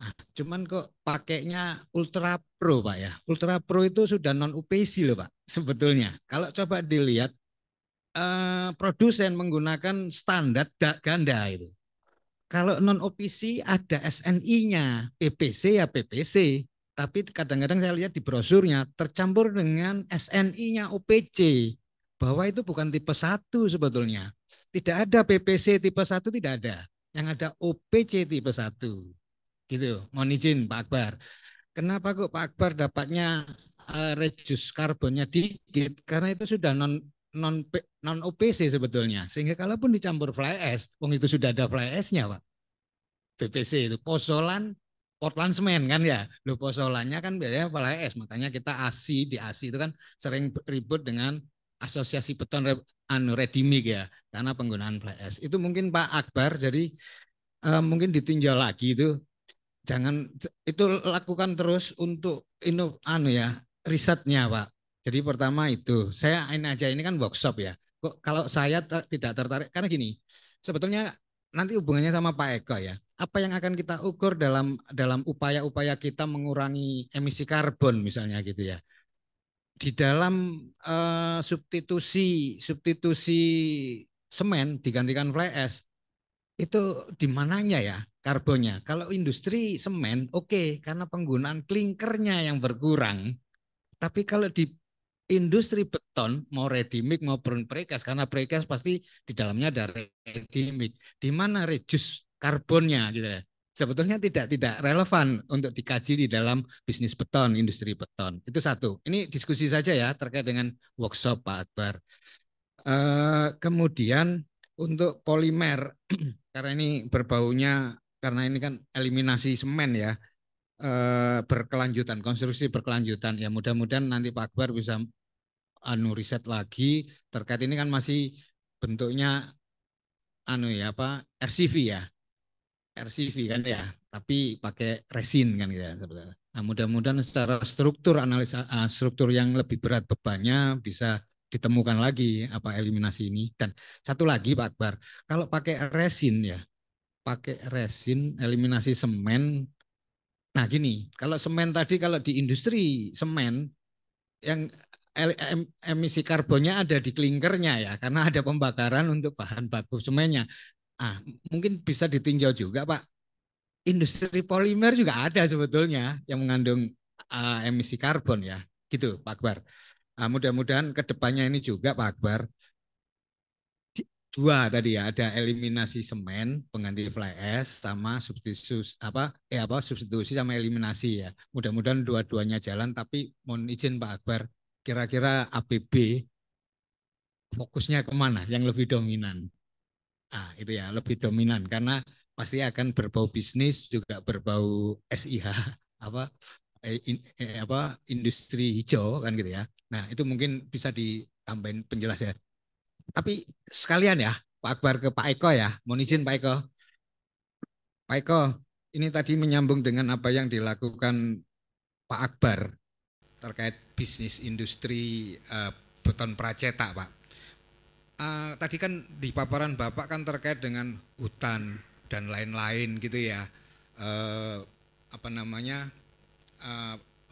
Nah, cuman kok pakainya Ultra Pro Pak ya. Ultra Pro itu sudah non UPC loh Pak sebetulnya. Kalau coba dilihat produsen menggunakan standar ganda itu. Kalau non OPC ada SNI-nya, PPC ya PPC. Tapi kadang-kadang saya lihat di brosurnya tercampur dengan SNI-nya OPC. Bahwa itu bukan tipe 1 sebetulnya. Tidak ada PPC tipe 1, tidak ada. Yang ada OPC tipe 1. Gitu. Mohon izin Pak Akbar. Kenapa kok Pak Akbar dapatnya reduce karbonnya dikit? Karena itu sudah non OPC sebetulnya. Sehingga kalaupun dicampur fly ash, itu sudah ada fly ash-nya Pak. PPC itu posolan Portland semen kan ya. Loh posolannya kan biasanya fly ash, makanya kita ASI, di ASI itu kan sering ribut dengan asosiasi beton ready mix ya, karena penggunaan fly ash. Itu mungkin Pak Akbar, jadi mungkin ditinjau lagi itu. Jangan itu lakukan terus untuk risetnya Pak. Jadi pertama itu saya ini kan workshop ya. Kok kalau saya tidak tertarik karena gini, sebetulnya nanti hubungannya sama Pak Eko ya. Apa yang akan kita ukur dalam upaya-upaya kita mengurangi emisi karbon misalnya gitu ya. Di dalam substitusi semen digantikan fly ash itu di mananya ya karbonnya. Kalau industri semen oke, karena penggunaan klinkernya yang berkurang. Tapi kalau di industri beton mau ready mix maupun precast, karena precast pasti di dalamnya ada ready mix. Di mana reduce karbonnya gitu ya. Sebetulnya tidak relevan untuk dikaji di dalam bisnis beton, industri beton. Itu satu. Ini diskusi saja ya terkait dengan workshop Pak Akbar. Kemudian untuk polimer, karena ini berbaunya, karena ini kan eliminasi semen ya, berkelanjutan, konstruksi berkelanjutan. Ya mudah-mudahan nanti Pak Akbar bisa riset lagi terkait ini, kan masih bentuknya ya apa RCV ya. RCV kan ya, tapi pakai resin kan gitu ya. Nah, mudah-mudahan secara struktur analisa struktur yang lebih berat bebannya bisa ditemukan lagi apa eliminasi ini. Dan satu lagi Pak Akbar, kalau pakai resin ya, pakai resin eliminasi semen. Nah, gini, kalau semen tadi, kalau di industri semen yang emisi karbonnya ada di klinkernya ya, karena ada pembakaran untuk bahan baku semennya. Ah, mungkin bisa ditinjau juga Pak. Industri polimer juga ada sebetulnya yang mengandung emisi karbon ya, gitu Pak Akbar. Mudah-mudahan ke depannya ini juga Pak Akbar, dua tadi ya, ada eliminasi semen pengganti fly ash sama substitusi sama eliminasi ya. Mudah-mudahan dua-duanya jalan, tapi mohon izin Pak Akbar, kira-kira APB fokusnya kemana yang lebih dominan? Itu ya, lebih dominan karena pasti akan berbau bisnis, juga berbau SIH apa industri hijau kan gitu ya. Nah, itu mungkin bisa ditambahin penjelasan. Tapi sekalian ya, Pak Akbar ke Pak Eko ya. Mohon izin Pak Eko. Pak Eko, ini tadi menyambung dengan apa yang dilakukan Pak Akbar terkait bisnis industri beton pracetak, Pak. Tadi kan di paparan Bapak kan terkait dengan hutan dan lain-lain gitu ya.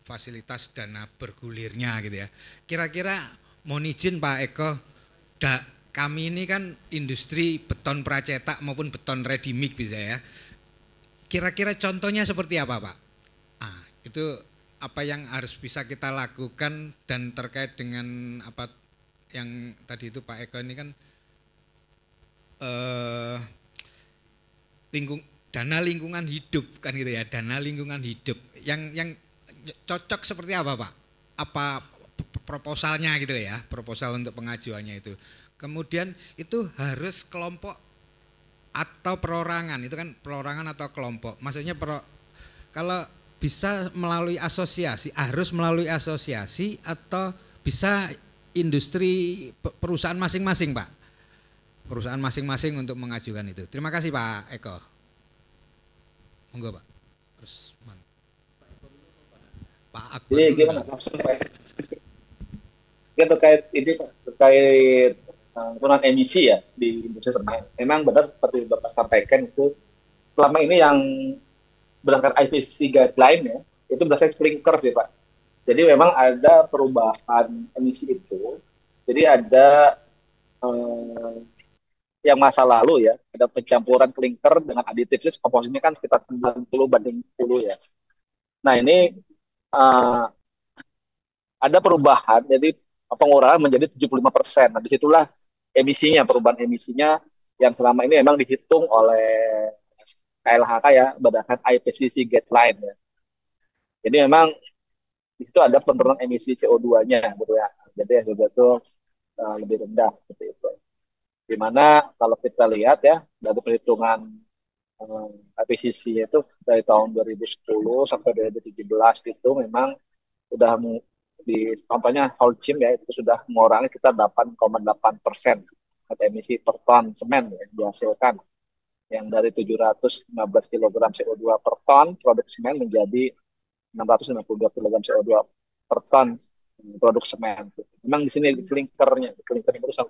Fasilitas dana bergulirnya gitu ya. Kira-kira mohon izin Pak Eko, kami ini kan industri beton pracetak maupun beton ready mix bisa ya. Kira-kira contohnya seperti apa Pak? Itu apa yang harus bisa kita lakukan, dan terkait dengan apa yang tadi itu Pak Eko ini kan dana lingkungan hidup kan gitu ya, dana lingkungan hidup yang cocok seperti apa Pak? Apa proposalnya gitu ya, proposal untuk pengajuannya itu. Kemudian itu harus kelompok atau perorangan, itu kan perorangan atau kelompok. Maksudnya kalau bisa melalui asosiasi, harus melalui asosiasi atau bisa industri perusahaan masing-masing Pak. Perusahaan masing-masing untuk mengajukan itu. Terima kasih Pak Eko. Monggo Pak. Terus Pak Akbar. Jadi gimana langsung Pak? Kita terkait ini Pak, terkait penggunaan emisi ya di industri semen. Memang benar seperti Bapak sampaikan, itu selama ini yang berdasarkan IPCC guideline ya, itu berdasarkan clinker sih Pak. Jadi memang ada perubahan emisi itu. Jadi ada yang masa lalu ya, ada pencampuran klinker dengan aditif, komposisinya kan sekitar 90/10 ya. Nah ini ada perubahan, jadi pengurangan menjadi 75%. Nah disitulah emisinya, perubahan emisinya yang selama ini memang dihitung oleh KLHK ya, berdasarkan IPCC guideline ya. Jadi memang di situ ada penurunan emisi CO2-nya gitu ya. Jadi yang juga itu lebih rendah seperti itu. Dimana kalau kita lihat ya dari perhitungan IPCC itu dari tahun 2010 sampai 2017 itu memang sudah di contohnya Holcim ya, itu sudah mengurangi kita 8,8% emisi per ton semen yang dihasilkan, yang dari 715 kg CO2 per ton produk semen menjadi 692 kg CO2 per ton produk semen. Memang di sini klinkernya itu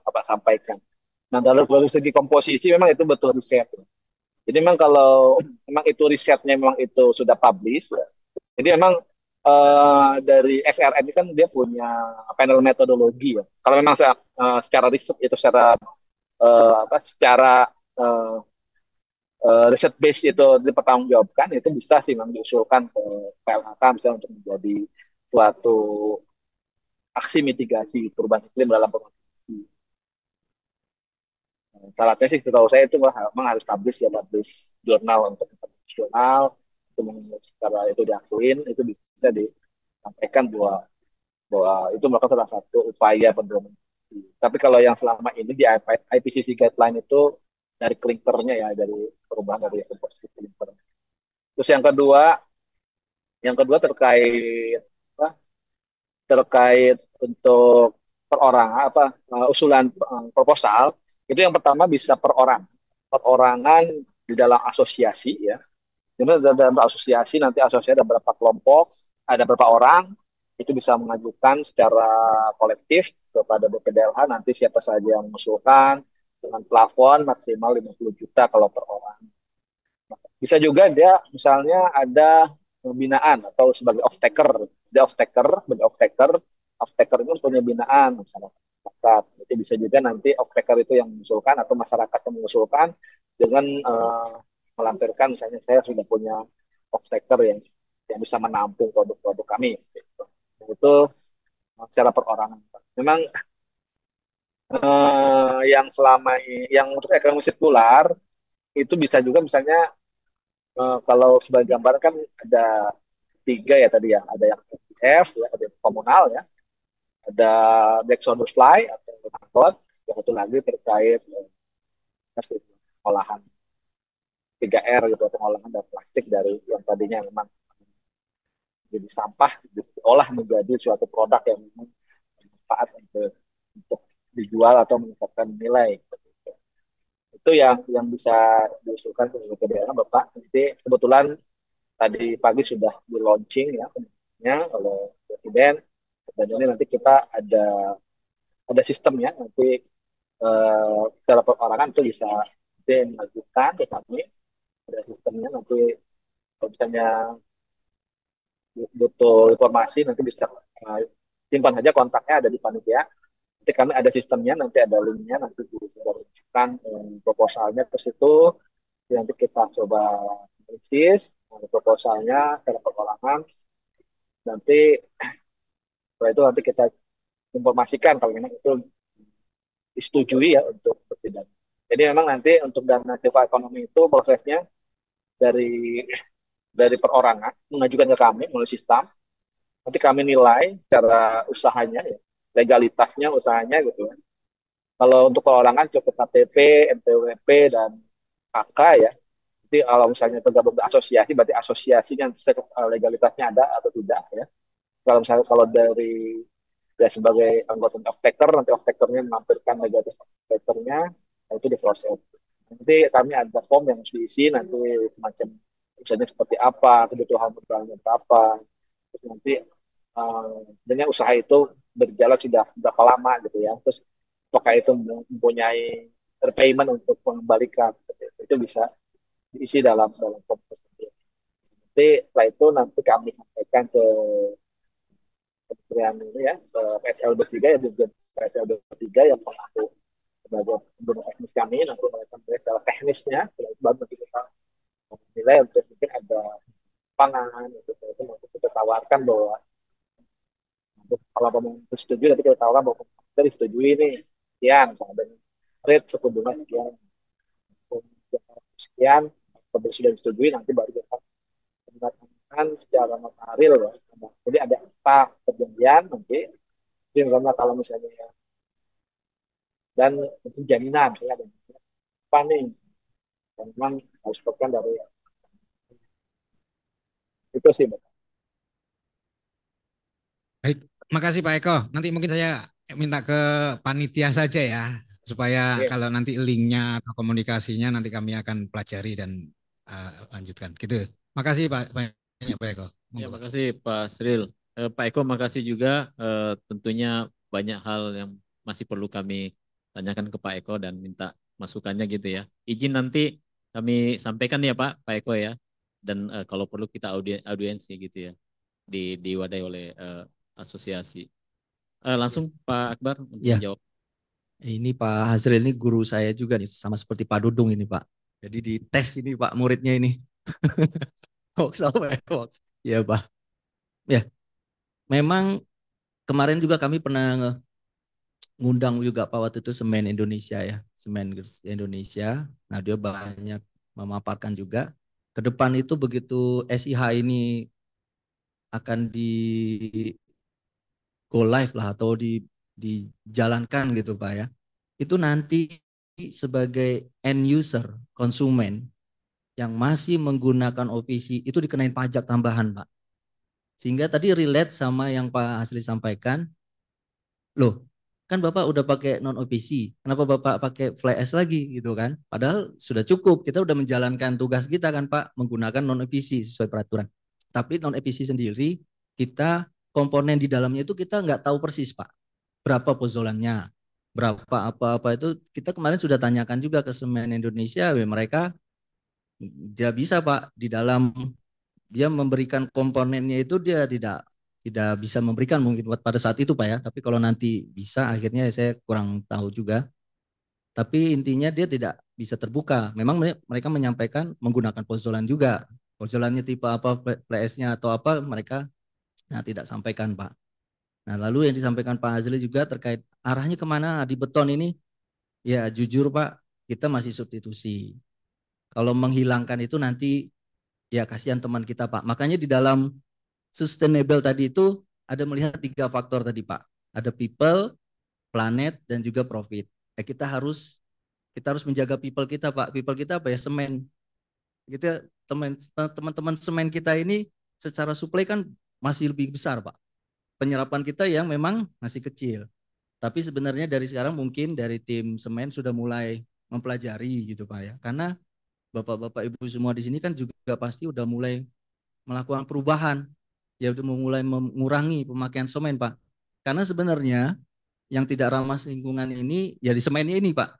Bapak sampaikan. Nah dari segi komposisi memang itu betul riset. Jadi memang kalau memang itu risetnya memang itu sudah publish ya. Jadi memang dari SRN ini kan dia punya panel metodologi ya. Kalau memang secara riset itu secara riset base itu dipertanggungjawabkan, itu bisa sih memang diusulkan ke PLHK misalnya untuk menjadi suatu aksi mitigasi perubahan iklim dalam produksi. Syaratnya sih setahu saya itu memang harus publish jurnal untuk internasional, itu secara itu diakuin, itu bisa disampaikan bahwa bahwa itu merupakan salah satu upaya penurunan. Tapi kalau yang selama ini di IPCC guideline itu dari klinkernya ya, dari perubahan dari komposisi klinker. Terus yang kedua terkait apa? Terkait untuk perorangan apa usulan proposal itu yang pertama bisa perorangan di dalam asosiasi ya. Jadi dalam asosiasi nanti asosiasi ada berapa kelompok, ada berapa orang, itu bisa mengajukan secara kolektif kepada BPDLH nanti siapa saja yang mengusulkan dengan plafon maksimal 50 juta kalau per orang. Bisa juga dia misalnya ada pembinaan atau sebagai off-taker. Dia off-taker itu punya binaan misalnya masyarakat. Jadi bisa juga nanti off-taker itu yang mengusulkan atau masyarakat yang mengusulkan dengan melampirkan misalnya saya sudah punya off-taker yang bisa menampung produk-produk kami. Gitu. Itu secara perorangan. Memang yang selama ini, yang untuk ekonomi sirkular itu bisa juga misalnya kalau sebagai gambaran kan ada tiga ya tadi ya, ada yang FDF, ya, ada yang komunal ya, ada Black Fly atau angkot, yang satu lagi terkait olahan 3R gitu, pengolahan dari plastik dari yang tadinya memang jadi sampah diolah menjadi suatu produk yang memang bermanfaat untuk dijual atau meningkatkan nilai. Itu yang bisa diusulkan ke BPDL Bapak. Nanti kebetulan tadi pagi sudah di launching ya oleh Presiden dan ini nanti kita ada sistemnya nanti secara perorangan itu bisa dimajukan ke kami ada sistemnya nanti kalau misalnya butuh informasi nanti bisa simpan saja kontaknya ada di panitia nanti kami ada sistemnya nanti ada linknya nanti bisa dimasukkan proposalnya ke situ nanti kita coba analisis proposalnya secara perorangan nanti setelah itu nanti kita informasikan kalau memang itu disetujui ya untuk bertindak. Jadi memang nanti untuk dana sirkular ekonomi itu prosesnya dari perorangan mengajukan ke kami melalui sistem. Nanti kami nilai secara usahanya ya, legalitasnya usahanya gitu ya. Kalau untuk perorangan cukup KTP, NPWP dan KK ya. Jadi kalau misalnya tergabung ke asosiasi berarti asosiasinya legalitasnya ada atau tidak ya. Kalau misalnya kalau dari ya sebagai anggota off-taker nanti off-takernya melampirkan negatif off-takernya nah itu diproses nanti kami ada form yang harus diisi nanti semacam misalnya seperti apa kebutuhan modalnya berapa terus nanti dengan usaha itu berjalan sudah berapa lama gitu ya terus apakah itu mempunyai repayment untuk mengembalikan itu bisa diisi dalam form tersebut nanti setelah itu nanti kami sampaikan ke Kementerian ini ya PSL 23 ya dirjen PSL 23 yang mengaku sebagai pembunuh teknis kami nanti mereka secara teknisnya baru nanti kita menilai untuk mungkin ada pangan itu nanti kita tawarkan bahwa kalau kamu setuju nanti kita tawarkan bahwa kita disetujui nih sekian misalnya dengan rate suku bunga sekian kalau sudah disetujui nanti baru kita mendatangkan secara notaril ya. Jadi ada apa perjanjian nanti jadi karena kalau misalnya dan itu jaminan ya dan apa nih dan memang harus bukan dari itu sih Bapak. Baik, makasih Pak Eko. Nanti mungkin saya minta ke panitia saja ya, supaya Oke. kalau nanti linknya atau komunikasinya nanti kami akan pelajari dan lanjutkan. Gitu. Makasih Pak, banyak Pak Eko. Ya, Monggo, Pak. makasih Pak Sril. Pak Eko, makasih juga. Tentunya banyak hal yang masih perlu kami tanyakan ke Pak Eko dan minta masukannya gitu ya. Izin nanti kami sampaikan ya Pak Eko ya. Dan kalau perlu kita audiensi gitu ya. Diwadai oleh asosiasi. Langsung Pak Akbar untuk Ya, menjawab. ini Pak Hazril ini guru saya juga nih, sama seperti Pak Dudung ini Pak. Jadi di tes ini Pak muridnya ini. Hoax apa ya hoax? Ya Pak. Ya, memang kemarin juga kami pernah ngundang juga Pak waktu itu Semen Indonesia ya, Semen Indonesia. Nah dia banyak memaparkan juga ke depan itu begitu SIH ini akan di go live lah atau dijalankan gitu Pak ya. Itu nanti sebagai end user, konsumen yang masih menggunakan OPC itu dikenain pajak tambahan Pak. Sehingga tadi relate sama yang Pak Hasri sampaikan, loh kan Bapak udah pakai non OPC, kenapa Bapak pakai Fly S lagi gitu kan? Padahal sudah cukup, kita udah menjalankan tugas kita kan Pak, menggunakan non OPC sesuai peraturan. Tapi non OPC sendiri, kita komponen di dalamnya itu kita nggak tahu persis Pak, berapa pozolannya, berapa apa-apa itu kita kemarin sudah tanyakan juga ke Semen Indonesia, mereka tidak bisa Pak di dalam dia memberikan komponennya itu dia tidak bisa memberikan mungkin pada saat itu Pak ya. Tapi kalau nanti bisa akhirnya saya kurang tahu juga. Tapi intinya dia tidak bisa terbuka. Memang mereka menyampaikan menggunakan pozolan juga. Pozolannya tipe apa, PS-nya atau apa mereka tidak sampaikan Pak. Nah lalu yang disampaikan Pak Azli juga terkait arahnya kemana di beton ini. Ya jujur Pak kita masih substitusi. Kalau menghilangkan itu nanti ya kasihan teman kita Pak. Makanya di dalam sustainable tadi itu ada melihat 3 faktor tadi Pak. Ada people, planet, dan juga profit. Kita harus menjaga people kita Pak. People kita apa ya? Semen. Kita teman-teman semen kita ini secara suplai kan masih lebih besar Pak. Penyerapan kita yang memang masih kecil. Tapi sebenarnya dari sekarang mungkin dari tim semen sudah mulai mempelajari gitu Pak ya. Karena Bapak-bapak Ibu semua di sini kan juga pasti udah mulai melakukan perubahan. Ya udah mulai mengurangi pemakaian semen Pak. Karena sebenarnya yang tidak ramah lingkungan ini ya di semennya ini Pak.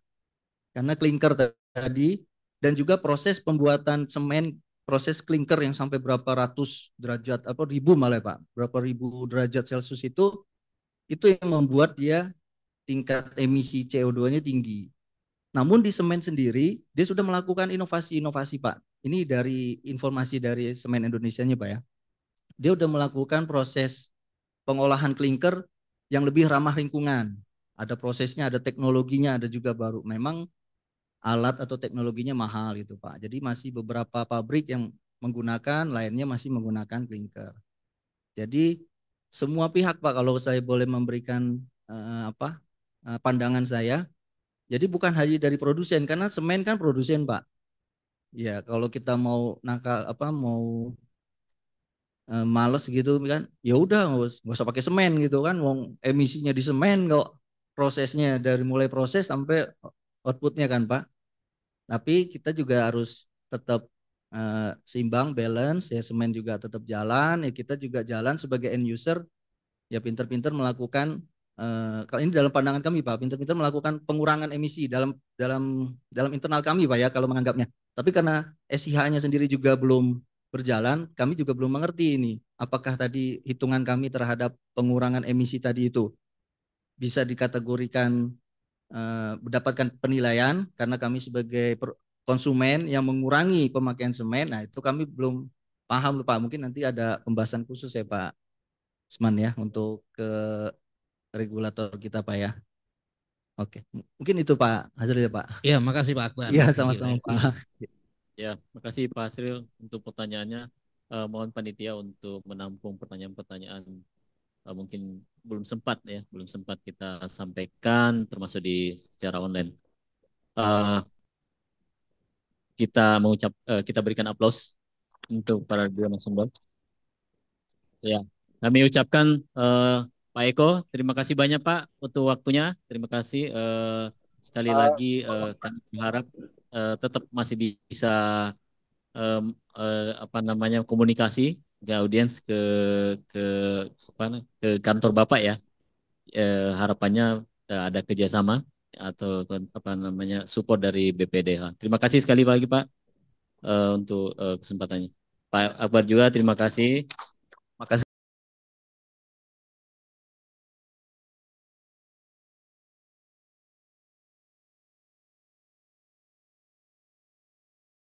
Karena klinker tadi dan juga proses pembuatan semen, proses klinker yang sampai berapa ratus derajat apa ribu malah Pak, berapa ribu derajat Celcius itu yang membuat dia tingkat emisi CO2-nya tinggi. Namun di semen sendiri dia sudah melakukan inovasi-inovasi Pak. Ini dari informasi dari Semen Indonesianya Pak ya. Dia sudah melakukan proses pengolahan klinker yang lebih ramah lingkungan. Ada prosesnya, ada teknologinya, ada juga baru. Memang alat atau teknologinya mahal gitu Pak. Jadi masih beberapa pabrik yang menggunakan, lainnya masih menggunakan klinker. Jadi semua pihak Pak kalau saya boleh memberikan pandangan saya. Jadi bukan hanya dari produsen karena semen kan produsen Pak. Ya kalau kita mau nakal mau males gitu kan, ya udah nggak usah pakai semen gitu kan, wong emisinya di semen kok prosesnya dari mulai proses sampai outputnya kan Pak. Tapi kita juga harus tetap seimbang, balance, ya semen juga tetap jalan, ya kita juga jalan sebagai end user, ya pinter-pinter melakukan kalau ini dalam pandangan kami Pak, pinter-pinter melakukan pengurangan emisi dalam internal kami Pak ya kalau menganggapnya. Tapi karena SIH-nya sendiri juga belum berjalan, kami juga belum mengerti ini. Apakah tadi hitungan kami terhadap pengurangan emisi tadi itu bisa dikategorikan mendapatkan penilaian karena kami sebagai konsumen yang mengurangi pemakaian semen. Nah itu kami belum paham Pak. Mungkin nanti ada pembahasan khusus ya Pak Usman ya untuk ke regulator kita Pak ya. Oke, mungkin itu Pak Hazril ya Pak. Iya, makasih Pak Akbar. Iya sama-sama Pak. Ya, makasih Pak Asril untuk pertanyaannya. Mohon panitia untuk menampung pertanyaan-pertanyaan mungkin belum sempat kita sampaikan termasuk secara online. Kita berikan aplaus untuk para dua narasumber. Ya, kami ucapkan Pak Eko, terima kasih banyak Pak untuk waktunya. Terima kasih sekali lagi kami berharap tetap masih bisa komunikasi ke audiens ke kantor Bapak ya. Harapannya ada kerjasama atau support dari BPDH. Terima kasih sekali lagi Pak untuk kesempatannya. Pak Akbar juga terima kasih.